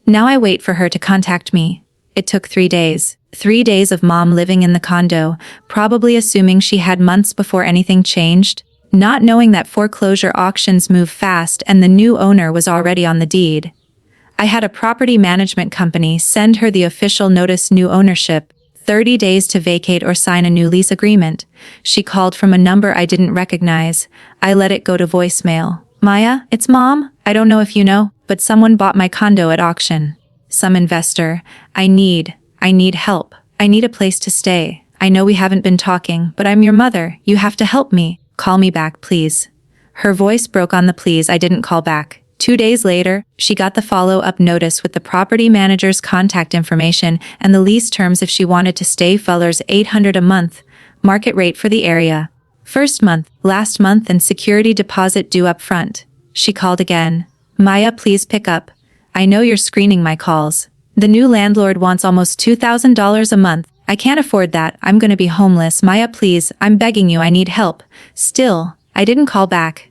Now I wait for her to contact me. It took 3 days. 3 days of mom living in the condo, probably assuming she had months before anything changed, not knowing that foreclosure auctions move fast and the new owner was already on the deed. I had a property management company send her the official notice, new ownership, 30 days to vacate or sign a new lease agreement. She called from a number I didn't recognize. I let it go to voicemail. Maya, it's mom. I don't know if you know, but someone bought my condo at auction. Some investor. I need help. I need a place to stay. I know we haven't been talking, but I'm your mother. You have to help me. Call me back, please. Her voice broke on the please. I didn't call back. 2 days later, she got the follow-up notice with the property manager's contact information and the lease terms if she wanted to stay. $800 a month, market rate for the area. First month, last month, and security deposit due up front. She called again. Maya, please pick up. I know you're screening my calls. The new landlord wants almost $2,000 a month. I can't afford that. I'm gonna be homeless. Maya, please, I'm begging you, I need help. Still, I didn't call back.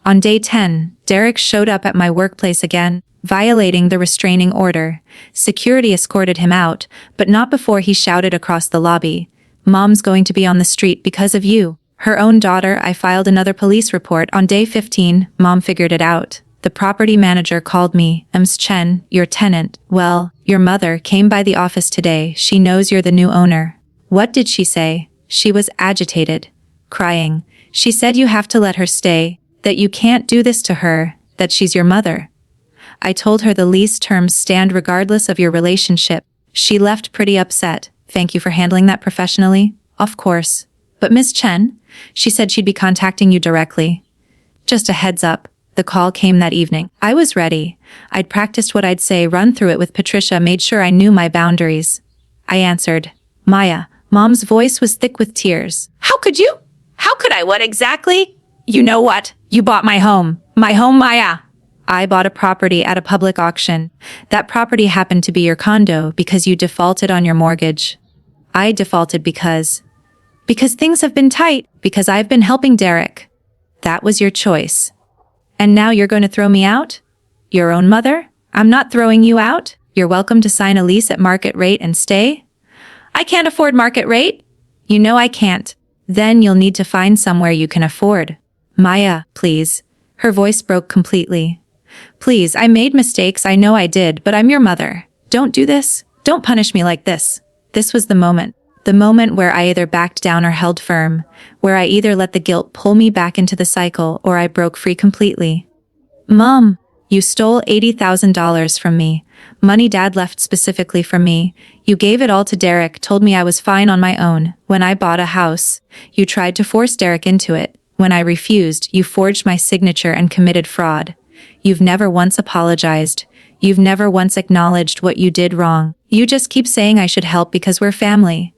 On day 10, Derek showed up at my workplace again, violating the restraining order. Security escorted him out, but not before he shouted across the lobby. Mom's going to be on the street because of you. Her own daughter. I filed another police report. On day 15, Mom figured it out. The property manager called me. Ms. Chen, your tenant. Well, your mother came by the office today. She knows you're the new owner. What did she say? She was agitated, crying. She said you have to let her stay. That you can't do this to her, that she's your mother. I told her the lease terms stand regardless of your relationship. She left pretty upset. Thank you for handling that professionally. Of course. But Ms. Chen, she said she'd be contacting you directly. Just a heads up. The call came that evening. I was ready. I'd practiced what I'd say, run through it with Patricia, made sure I knew my boundaries. I answered. Maya. Mom's voice was thick with tears. How could you? How could I? What exactly? You know what? You bought my home. My home, Maya. I bought a property at a public auction. That property happened to be your condo because you defaulted on your mortgage. I defaulted because things have been tight, because I've been helping Derek. That was your choice. And now you're going to throw me out? Your own mother? I'm not throwing you out. You're welcome to sign a lease at market rate and stay. I can't afford market rate. You know I can't. Then you'll need to find somewhere you can afford. Maya, please. Her voice broke completely. Please, I made mistakes, I know I did, but I'm your mother. Don't do this. Don't punish me like this. This was the moment where I either backed down or held firm, where I either let the guilt pull me back into the cycle or I broke free completely. Mom, You stole $80,000 from me. Money Dad left specifically for me. You gave it all to Derek, told me I was fine on my own. When I bought a house, you tried to force Derek into it. When I refused, you forged my signature and committed fraud. You've never once apologized. You've never once acknowledged what you did wrong. You just keep saying I should help because we're family.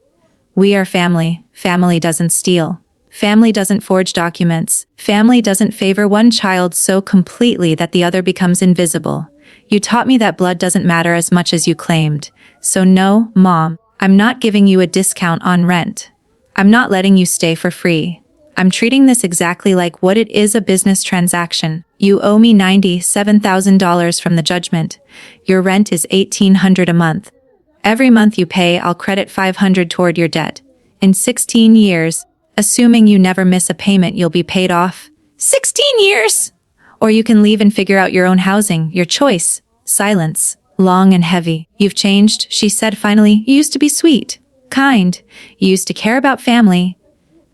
We are family. Family doesn't steal. Family doesn't forge documents. Family doesn't favor one child so completely that the other becomes invisible. You taught me that blood doesn't matter as much as you claimed. So no, Mom, I'm not giving you a discount on rent. I'm not letting you stay for free. I'm treating this exactly like what it is, a business transaction. You owe me $97,000 from the judgment. Your rent is $1,800 a month. Every month you pay, I'll credit $500 toward your debt. In 16 years, assuming you never miss a payment, you'll be paid off. 16 years! Or you can leave and figure out your own housing, your choice. Silence, long and heavy. You've changed, she said finally. You used to be sweet, kind. You used to care about family.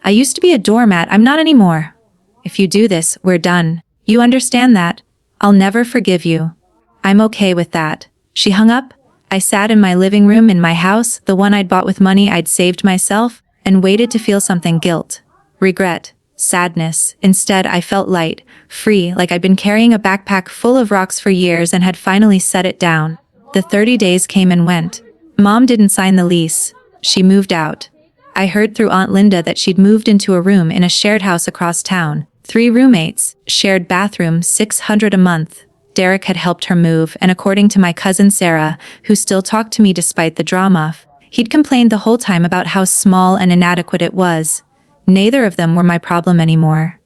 I used to be a doormat, I'm not anymore. If you do this, we're done. You understand that? I'll never forgive you. I'm okay with that. She hung up. I sat in my living room in my house, the one I'd bought with money I'd saved myself, and waited to feel something: guilt, regret, sadness. Instead, I felt light, free, like I'd been carrying a backpack full of rocks for years and had finally set it down. The 30 days came and went. Mom didn't sign the lease. She moved out. I heard through Aunt Linda that she'd moved into a room in a shared house across town. 3 roommates, shared bathroom, $600 a month. Derek had helped her move, and according to my cousin Sarah, who still talked to me despite the drama, he'd complained the whole time about how small and inadequate it was. Neither of them were my problem anymore.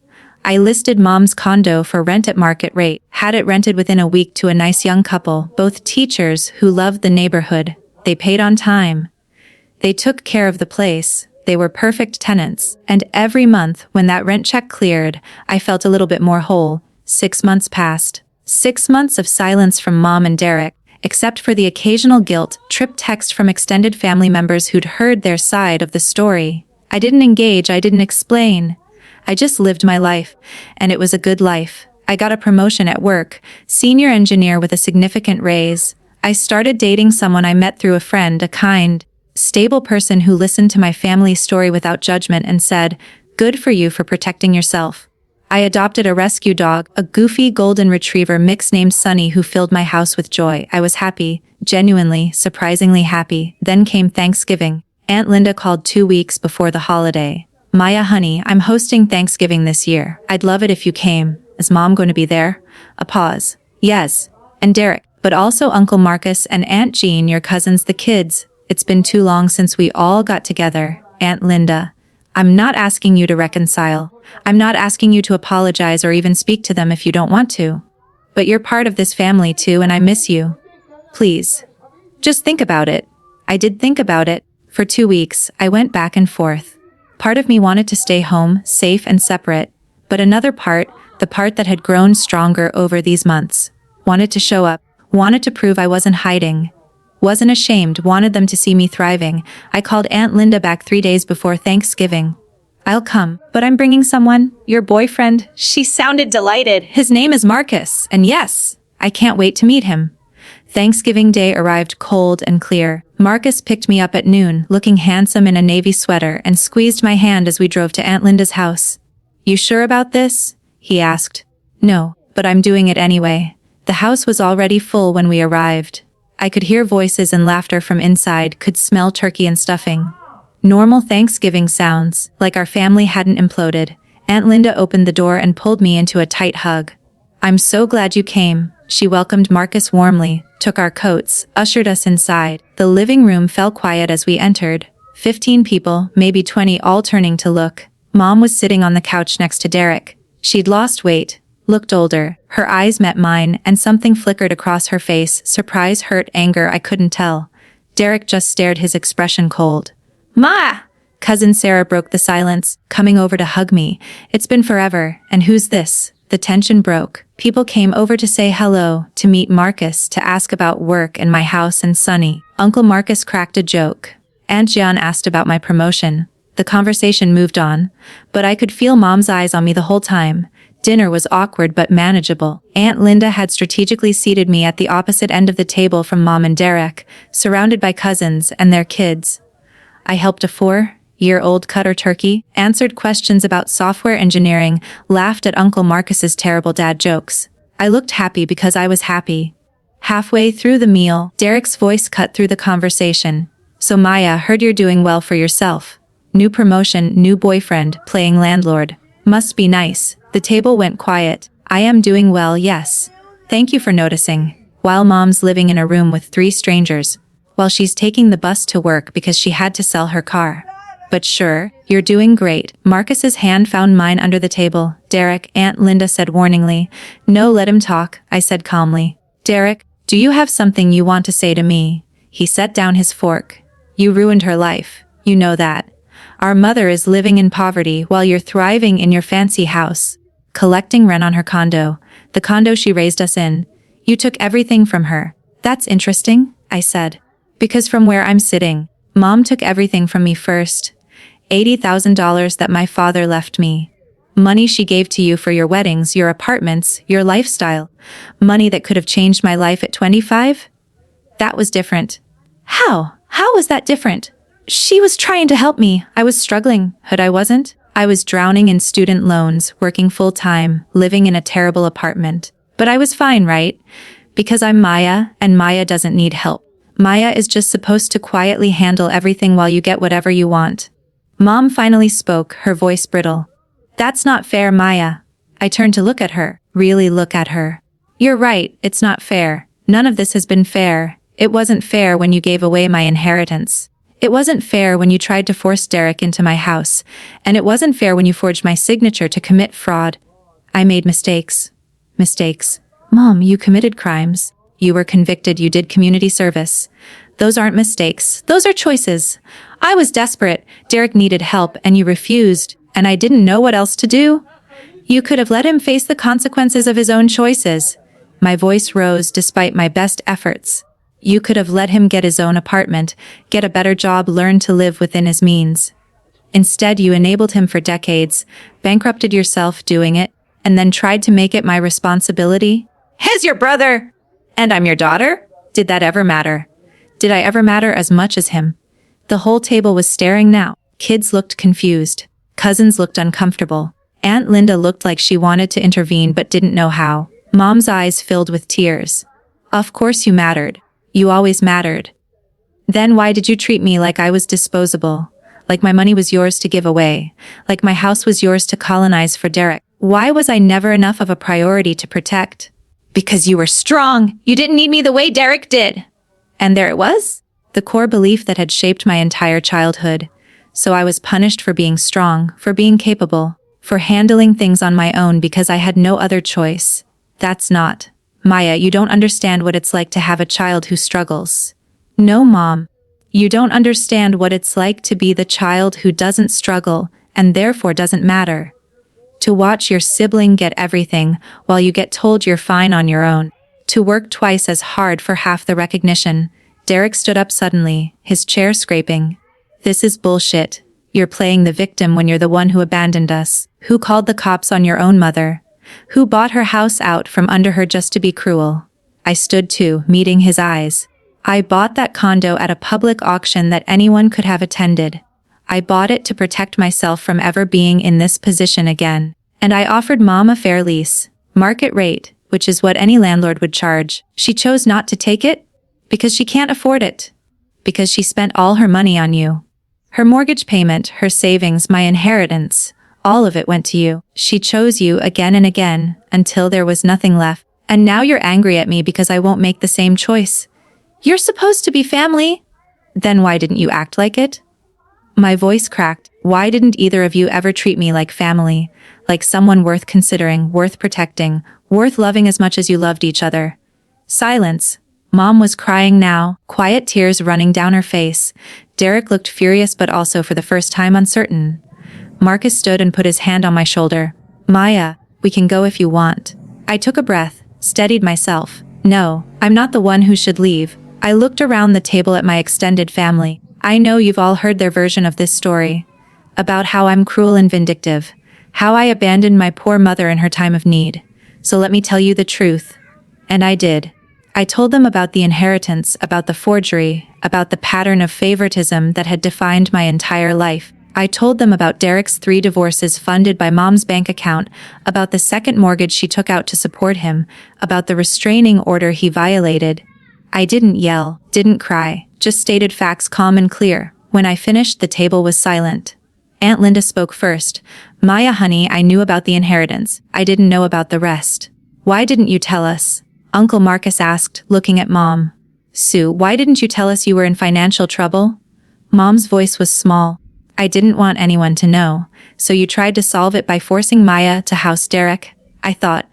I listed Mom's condo for rent at market rate, had it rented within a week to a nice young couple, both teachers who loved the neighborhood. They paid on time. They took care of the place. They were perfect tenants. And every month, when that rent check cleared, I felt a little bit more whole. 6 months passed. 6 months of silence from Mom and Derek, except for the occasional guilt-tripped text from extended family members who'd heard their side of the story. I didn't engage, I didn't explain. I just lived my life, and it was a good life. I got a promotion at work, senior engineer with a significant raise. I started dating someone I met through a friend, a kind, stable person who listened to my family's story without judgment and said, "Good for you for protecting yourself." I adopted a rescue dog, a goofy golden retriever mix named Sunny, who filled my house with joy. I was happy, genuinely, surprisingly happy. Then came Thanksgiving. Aunt Linda called 2 weeks before the holiday. "Maya, honey, I'm hosting Thanksgiving this year. I'd love it if you came. Is Mom going to be there?" A pause. "Yes. And Derek, but also Uncle Marcus and Aunt Jean, your cousins, the kids. It's been too long since we all got together." Aunt Linda, "I'm not asking you to reconcile. I'm not asking you to apologize or even speak to them if you don't want to. But you're part of this family too, and I miss you. Please. Just think about it." I did think about it. For 2 weeks, I went back and forth. Part of me wanted to stay home, safe and separate. But another part, the part that had grown stronger over these months, wanted to show up, wanted to prove I wasn't hiding, wasn't ashamed, wanted them to see me thriving. I called Aunt Linda back 3 days before Thanksgiving. "I'll come, but I'm bringing someone, your boyfriend." She sounded delighted. "His name is Marcus, and yes, I can't wait to meet him." Thanksgiving Day arrived cold and clear. Marcus picked me up at noon, looking handsome in a navy sweater, and squeezed my hand as we drove to Aunt Linda's house. "You sure about this?" he asked. "No, but I'm doing it anyway." The house was already full when we arrived. I could hear voices and laughter from inside, could smell turkey and stuffing. Normal Thanksgiving sounds, like our family hadn't imploded. Aunt Linda opened the door and pulled me into a tight hug. "I'm so glad you came." She welcomed Marcus warmly, took our coats, ushered us inside. The living room fell quiet as we entered. 15 people, maybe 20, all turning to look. Mom was sitting on the couch next to Derek. She'd lost weight, looked older. Her eyes met mine, and something flickered across her face. Surprise, hurt, anger, I couldn't tell. Derek just stared, his expression cold. "Ma!" Cousin Sarah broke the silence, coming over to hug me. "It's been forever, and who's this?" The tension broke. People came over to say hello, to meet Marcus, to ask about work and my house and Sunny. Uncle Marcus cracked a joke. Aunt Jean asked about my promotion. The conversation moved on, but I could feel Mom's eyes on me the whole time. Dinner was awkward but manageable. Aunt Linda had strategically seated me at the opposite end of the table from Mom and Derek, surrounded by cousins and their kids. I helped a 4-year-old cut her turkey, answered questions about software engineering, laughed at Uncle Marcus's terrible dad jokes. I looked happy because I was happy. Halfway through the meal, Derek's voice cut through the conversation. "So Maya, heard you're doing well for yourself. New promotion, new boyfriend, playing landlord. Must be nice." The table went quiet. "I am doing well, yes. Thank you for noticing. While Mom's living in a room with 3 strangers. While she's taking the bus to work because she had to sell her car. But sure, you're doing great." Marcus's hand found mine under the table. "Derek," Aunt Linda said warningly. "No, let him talk," I said calmly. "Derek, do you have something you want to say to me?" He set down his fork. "You ruined her life. You know that. Our mother is living in poverty while you're thriving in your fancy house, collecting rent on her condo, the condo she raised us in. You took everything from her." "That's interesting," I said. "Because from where I'm sitting, Mom took everything from me first. $80,000 that my father left me. Money she gave to you for your weddings, your apartments, your lifestyle. Money that could have changed my life at 25? That was different." "How? How was that different?" "She was trying to help me. I was struggling, but I wasn't. I was drowning in student loans, working full-time, living in a terrible apartment. But I was fine, right? Because I'm Maya, and Maya doesn't need help. Maya is just supposed to quietly handle everything while you get whatever you want." Mom finally spoke, her voice brittle. "That's not fair, Maya." I turned to look at her, really look at her. "You're right, it's not fair. None of this has been fair. It wasn't fair when you gave away my inheritance. It wasn't fair when you tried to force Derek into my house, and it wasn't fair when you forged my signature to commit fraud. I made mistakes. Mistakes. Mom, you committed crimes. You were convicted, you did community service. Those aren't mistakes. Those are choices. I was desperate. Derek needed help, and you refused, and I didn't know what else to do. You could have let him face the consequences of his own choices." My voice rose despite my best efforts. "You could have let him get his own apartment, get a better job, learn to live within his means. Instead, you enabled him for decades, bankrupted yourself doing it, and then tried to make it my responsibility. He's your brother! And I'm your daughter? Did that ever matter? Did I ever matter as much as him?" The whole table was staring now. Kids looked confused. Cousins looked uncomfortable. Aunt Linda looked like she wanted to intervene but didn't know how. Mom's eyes filled with tears. "Of course you mattered. You always mattered. Then why did you treat me like I was disposable? Like my money was yours to give away? Like my house was yours to colonize for Derek? Why was I never enough of a priority to protect?" "Because you were strong. You didn't need me the way Derek did." And there it was. The core belief that had shaped my entire childhood. So I was punished for being strong, for being capable, for handling things on my own because I had no other choice. That's not. Maya, you don't understand what it's like to have a child who struggles. No, Mom. You don't understand what it's like to be the child who doesn't struggle and therefore doesn't matter. To watch your sibling get everything while you get told you're fine on your own. To work twice as hard for half the recognition. Derek stood up suddenly, his chair scraping. "This is bullshit. You're playing the victim when you're the one who abandoned us, who called the cops on your own mother, who bought her house out from under her just to be cruel." I stood too, meeting his eyes. "I bought that condo at a public auction that anyone could have attended. I bought it to protect myself from ever being in this position again. And I offered Mom a fair lease, market rate, which is what any landlord would charge. She chose not to take it because she can't afford it. Because she spent all her money on you. Her mortgage payment, her savings, my inheritance, all of it went to you. She chose you again and again until there was nothing left. And now you're angry at me because I won't make the same choice. You're supposed to be family. Then why didn't you act like it?" My voice cracked. "Why didn't either of you ever treat me like family, like someone worth considering, worth protecting, worth loving as much as you loved each other?" Silence. Mom was crying now, quiet tears running down her face. Derek looked furious but also for the first time uncertain. Marcus stood and put his hand on my shoulder. "Maya, we can go if you want." I took a breath, steadied myself. "No, I'm not the one who should leave." I looked around the table at my extended family. "I know you've all heard their version of this story. About how I'm cruel and vindictive. How I abandoned my poor mother in her time of need. So let me tell you the truth. And I did. I told them about the inheritance, about the forgery, about the pattern of favoritism that had defined my entire life. I told them about Derek's 3 divorces funded by Mom's bank account, about the second mortgage she took out to support him, about the restraining order he violated. I didn't yell, didn't cry, just stated facts calm and clear. When I finished, the table was silent. Aunt Linda spoke first. Maya, honey, I knew about the inheritance. I didn't know about the rest. Why didn't you tell us? Uncle Marcus asked, looking at Mom. Sue, why didn't you tell us you were in financial trouble? Mom's voice was small. I didn't want anyone to know, so you tried to solve it by forcing Maya to house Derek? I thought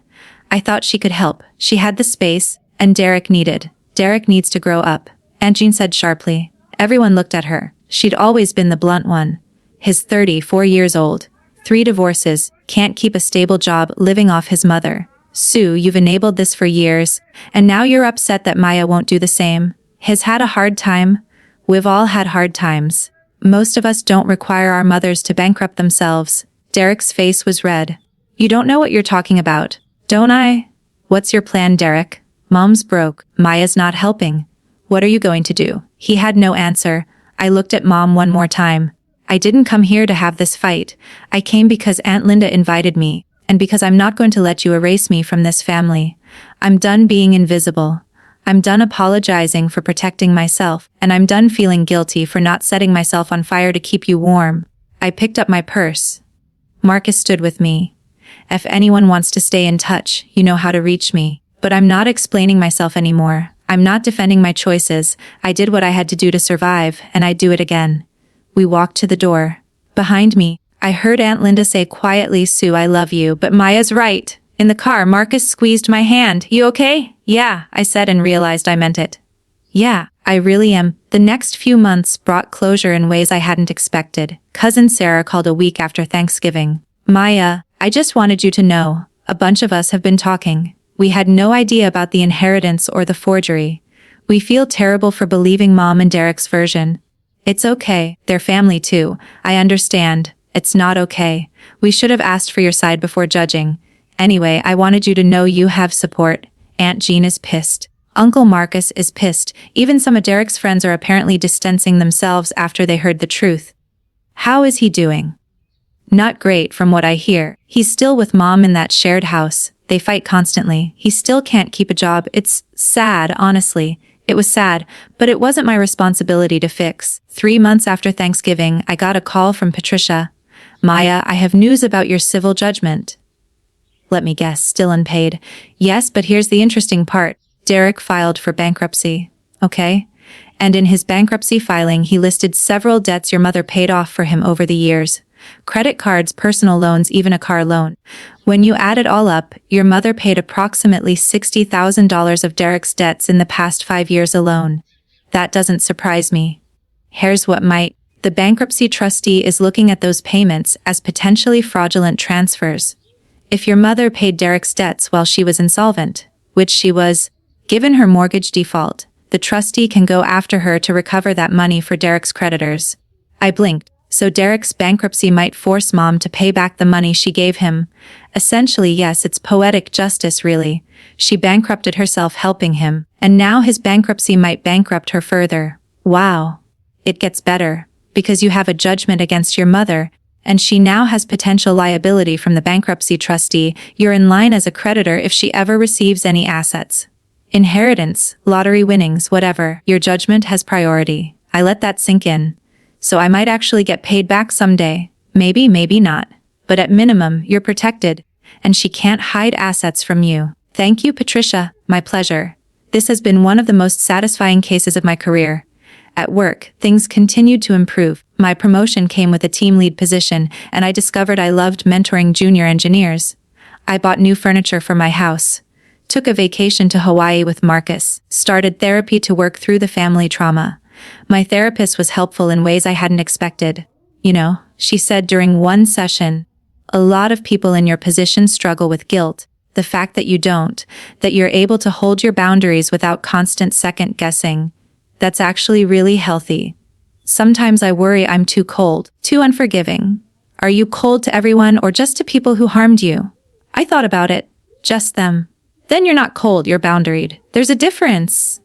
she could help. She had the space, and Derek needs to grow up. Aunt Jean said sharply. Everyone looked at her. She'd always been the blunt one. He's 34 years old. 3 divorces, can't keep a stable job, living off his mother. Sue, you've enabled this for years, and now you're upset that Maya won't do the same. He's had a hard time. We've all had hard times. Most of us don't require our mothers to bankrupt themselves. Derek's face was red. You don't know what you're talking about, don't I? What's your plan, Derek? Mom's broke. Maya's not helping. What are you going to do? He had no answer. I looked at Mom one more time. I didn't come here to have this fight. I came because Aunt Linda invited me, and because I'm not going to let you erase me from this family. I'm done being invisible. I'm done apologizing for protecting myself, and I'm done feeling guilty for not setting myself on fire to keep you warm. I picked up my purse. Marcus stood with me. If anyone wants to stay in touch, you know how to reach me. But I'm not explaining myself anymore. I'm not defending my choices. I did what I had to do to survive, and I'd do it again. We walked to the door. Behind me, I heard Aunt Linda say quietly, Sue, I love you, but Maya's right. In the car, Marcus squeezed my hand. You okay? Yeah, I said and realized I meant it. Yeah, I really am. The next few months brought closure in ways I hadn't expected. Cousin Sarah called a week after Thanksgiving. Maya, I just wanted you to know. A bunch of us have been talking. We had no idea about the inheritance or the forgery. We feel terrible for believing Mom and Derek's version. It's okay. They're family too. I understand. It's not okay. We should have asked for your side before judging. Anyway, I wanted you to know you have support. Aunt Jean is pissed. Uncle Marcus is pissed. Even some of Derek's friends are apparently distancing themselves after they heard the truth. How is he doing? Not great from what I hear. He's still with Mom in that shared house. They fight constantly. He still can't keep a job. It's sad, honestly. It was sad, but it wasn't my responsibility to fix. 3 months after Thanksgiving, I got a call from Patricia. Maya, I have news about your civil judgment. Let me guess, still unpaid. Yes, but here's the interesting part. Derek filed for bankruptcy. Okay? And in his bankruptcy filing, he listed several debts your mother paid off for him over the years. Credit cards, personal loans, even a car loan. When you add it all up, your mother paid approximately $60,000 of Derek's debts in the past 5 years alone. That doesn't surprise me. Here's what might. The bankruptcy trustee is looking at those payments as potentially fraudulent transfers. If your mother paid Derek's debts while she was insolvent, which she was, given her mortgage default, the trustee can go after her to recover that money for Derek's creditors. I blinked. So Derek's bankruptcy might force Mom to pay back the money she gave him. Essentially, yes, it's poetic justice, really. She bankrupted herself helping him, and now his bankruptcy might bankrupt her further. Wow. It gets better, because you have a judgment against your mother, and she now has potential liability from the bankruptcy trustee. You're in line as a creditor if she ever receives any assets. Inheritance, lottery winnings, whatever. Your judgment has priority. I let that sink in. So I might actually get paid back someday. Maybe, maybe not. But at minimum, you're protected, and she can't hide assets from you. Thank you, Patricia. My pleasure. This has been one of the most satisfying cases of my career. At work, things continued to improve. My promotion came with a team lead position, and I discovered I loved mentoring junior engineers. I bought new furniture for my house, took a vacation to Hawaii with Marcus, started therapy to work through the family trauma. My therapist was helpful in ways I hadn't expected. You know, she said during one session, a lot of people in your position struggle with guilt. The fact that you don't, that you're able to hold your boundaries without constant second guessing, that's actually really healthy. Sometimes I worry I'm too cold, too unforgiving. Are you cold to everyone or just to people who harmed you? I thought about it. Just them. Then you're not cold, you're boundaried. There's a difference.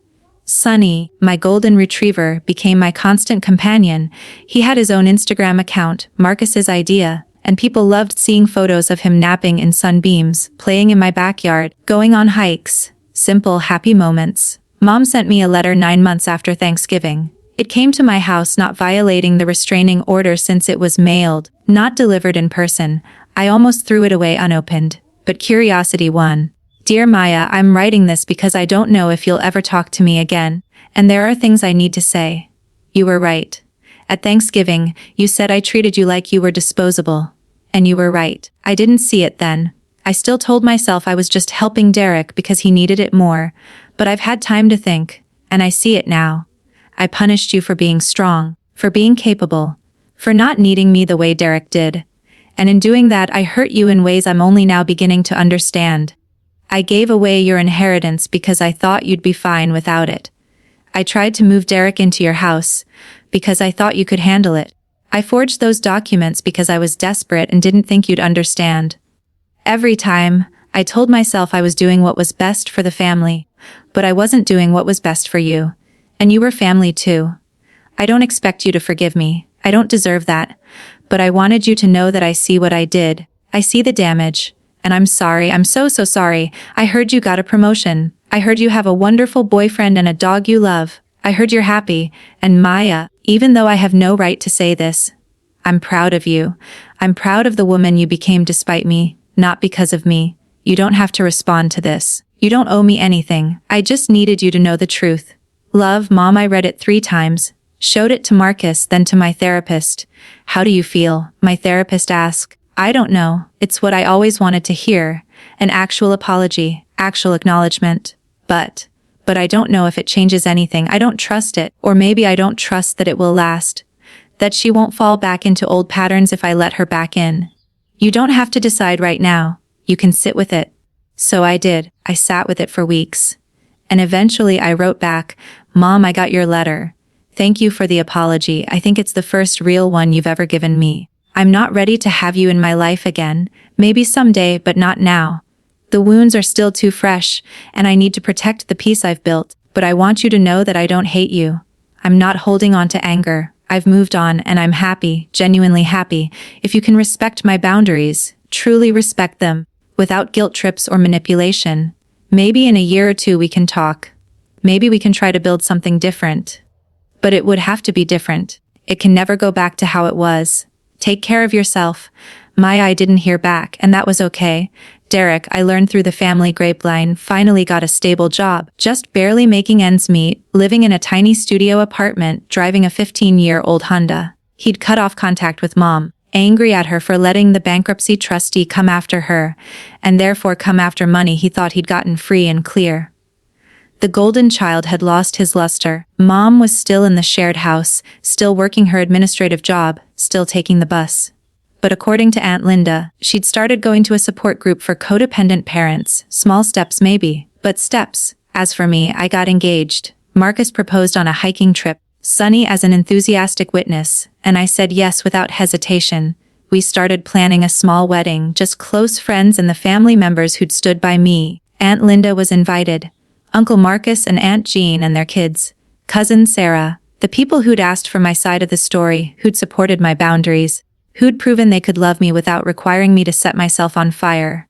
Sunny, my golden retriever, became my constant companion. He had his own Instagram account, Marcus's idea, and people loved seeing photos of him napping in sunbeams, playing in my backyard, going on hikes. Simple, happy moments. Mom sent me a letter 9 months after Thanksgiving. It came to my house, not violating the restraining order since it was mailed, not delivered in person. I almost threw it away unopened, but curiosity won. Dear Maya, I'm writing this because I don't know if you'll ever talk to me again, and there are things I need to say. You were right. At Thanksgiving, you said I treated you like you were disposable. And you were right. I didn't see it then. I still told myself I was just helping Derek because he needed it more, but I've had time to think, and I see it now. I punished you for being strong, for being capable, for not needing me the way Derek did. And in doing that, I hurt you in ways I'm only now beginning to understand. I gave away your inheritance because I thought you'd be fine without it. I tried to move Derek into your house because I thought you could handle it. I forged those documents because I was desperate and didn't think you'd understand. Every time, I told myself I was doing what was best for the family, but I wasn't doing what was best for you. And you were family too. I don't expect you to forgive me. I don't deserve that. But I wanted you to know that I see what I did. I see the damage. And I'm sorry. I'm so sorry. I heard you got a promotion. I heard you have a wonderful boyfriend and a dog you love. I heard you're happy. And Maya, even though I have no right to say this, I'm proud of you. I'm proud of the woman you became despite me, not because of me. You don't have to respond to this. You don't owe me anything. I just needed you to know the truth. Love, Mom. I read it 3 times. Showed it to Marcus, then to my therapist. How do you feel? My therapist asked. I don't know. It's what I always wanted to hear. An actual apology, actual acknowledgement. But I don't know if it changes anything. I don't trust it. Or maybe I don't trust that it will last. That she won't fall back into old patterns if I let her back in. You don't have to decide right now. You can sit with it. So I did. I sat with it for weeks. And eventually I wrote back, Mom, I got your letter. Thank you for the apology. I think it's the first real one you've ever given me. I'm not ready to have you in my life again. Maybe someday, but not now. The wounds are still too fresh, and I need to protect the peace I've built, but I want you to know that I don't hate you. I'm not holding on to anger. I've moved on, and I'm happy, genuinely happy, if you can respect my boundaries, truly respect them, without guilt trips or manipulation. Maybe in a year or 2 we can talk. Maybe we can try to build something different. But it would have to be different. It can never go back to how it was. Take care of yourself. I didn't hear back, and that was okay. Derek, I learned through the family grapevine, finally got a stable job, just barely making ends meet, living in a tiny studio apartment, driving a 15-year-old Honda. He'd cut off contact with Mom, angry at her for letting the bankruptcy trustee come after her, and therefore come after money he thought he'd gotten free and clear. The golden child had lost his luster. Mom was still in the shared house, still working her administrative job, still taking the bus. But according to Aunt Linda, she'd started going to a support group for codependent parents. Small steps maybe, but steps. As for me, I got engaged. Marcus proposed on a hiking trip, Sunny as an enthusiastic witness, and I said yes without hesitation. We started planning a small wedding, just close friends and the family members who'd stood by me. Aunt Linda was invited. Uncle Marcus and Aunt Jean and their kids. Cousin Sarah. The people who'd asked for my side of the story, who'd supported my boundaries, who'd proven they could love me without requiring me to set myself on fire.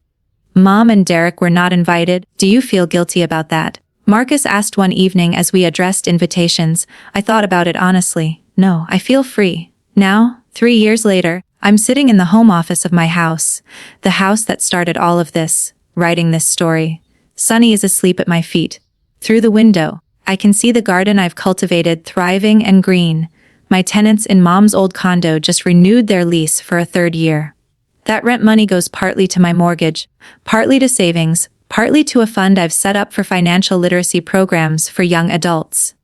Mom and Derek were not invited. Do you feel guilty about that? Marcus asked one evening as we addressed invitations. I thought about it honestly. No, I feel free. Now, 3 years later, I'm sitting in the home office of my house, the house that started all of this, writing this story. Sunny is asleep at my feet. Through the window, I can see the garden I've cultivated thriving and green. My tenants in Mom's old condo just renewed their lease for a 3rd year. That rent money goes partly to my mortgage, partly to savings, partly to a fund I've set up for financial literacy programs for young adults.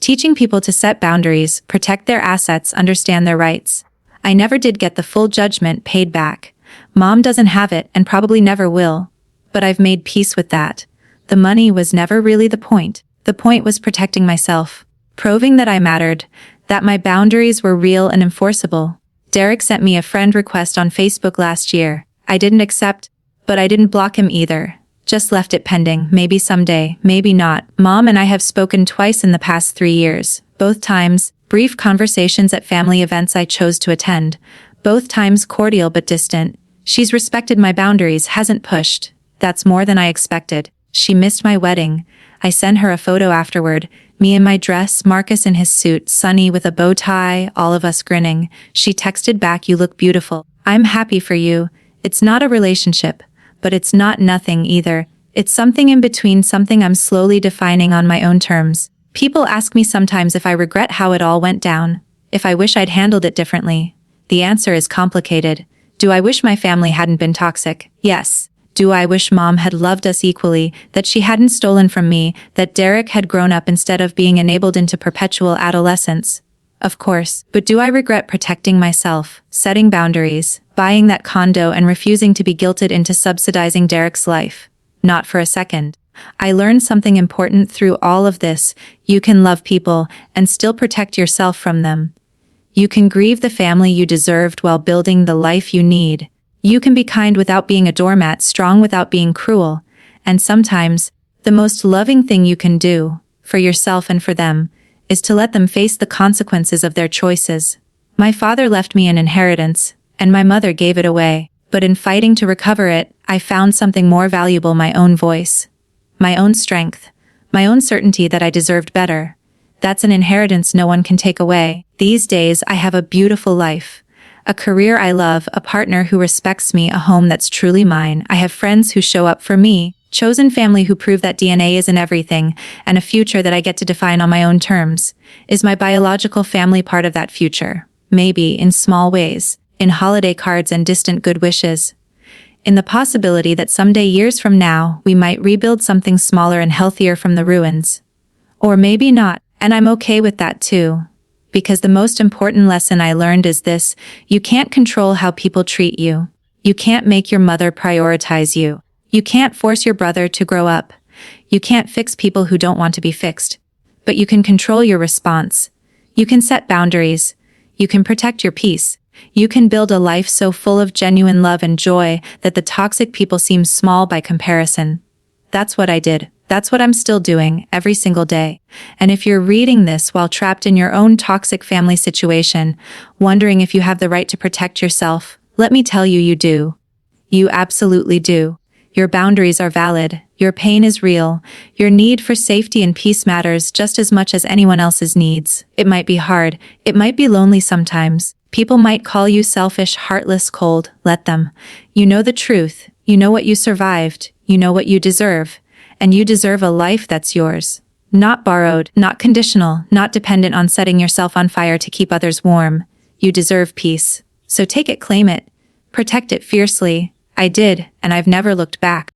Teaching people to set boundaries, protect their assets, understand their rights. I never did get the full judgment paid back. Mom doesn't have it and probably never will. But I've made peace with that. The money was never really the point. The point was protecting myself, proving that I mattered, that my boundaries were real and enforceable. Derek sent me a friend request on Facebook last year. I didn't accept, but I didn't block him either. Just left it pending, maybe someday, maybe not. Mom and I have spoken twice in the past 3 years. Both times, brief conversations at family events I chose to attend. Both times cordial but distant. She's respected my boundaries, hasn't pushed. That's more than I expected. She missed my wedding. I sent her a photo afterward. Me in my dress, Marcus in his suit, Sunny with a bow tie, all of us grinning. She texted back, "You look beautiful. I'm happy for you. It's not a relationship, but it's not nothing either. It's something in between, something I'm slowly defining on my own terms." People ask me sometimes if I regret how it all went down, if I wish I'd handled it differently. The answer is complicated. Do I wish my family hadn't been toxic? Yes. Do I wish Mom had loved us equally, that she hadn't stolen from me, that Derek had grown up instead of being enabled into perpetual adolescence? Of course. But do I regret protecting myself, setting boundaries, buying that condo and refusing to be guilted into subsidizing Derek's life? Not for a second. I learned something important through all of this. You can love people and still protect yourself from them. You can grieve the family you deserved while building the life you need. You can be kind without being a doormat, strong without being cruel. And sometimes, the most loving thing you can do, for yourself and for them, is to let them face the consequences of their choices. My father left me an inheritance, and my mother gave it away. But in fighting to recover it, I found something more valuable: my own voice, my own strength, my own certainty that I deserved better. That's an inheritance no one can take away. These days, I have a beautiful life. A career I love, a partner who respects me, a home that's truly mine. I have friends who show up for me, chosen family who prove that DNA isn't everything, and a future that I get to define on my own terms. Is my biological family part of that future? Maybe, in small ways, in holiday cards and distant good wishes. In the possibility that someday, years from now, we might rebuild something smaller and healthier from the ruins. Or maybe not, and I'm okay with that too. Because the most important lesson I learned is this: you can't control how people treat you. You can't make your mother prioritize you. You can't force your brother to grow up. You can't fix people who don't want to be fixed. But you can control your response. You can set boundaries. You can protect your peace. You can build a life so full of genuine love and joy that the toxic people seem small by comparison. That's what I did. That's what I'm still doing every single day. And if you're reading this while trapped in your own toxic family situation, wondering if you have the right to protect yourself, let me tell you, you do. You absolutely do. Your boundaries are valid. Your pain is real. Your need for safety and peace matters just as much as anyone else's needs. It might be hard. It might be lonely sometimes. People might call you selfish, heartless, cold. Let them. You know the truth. You know what you survived. You know what you deserve. And you deserve a life that's yours. Not borrowed, not conditional, not dependent on setting yourself on fire to keep others warm. You deserve peace. So take it, claim it. Protect it fiercely. I did, and I've never looked back.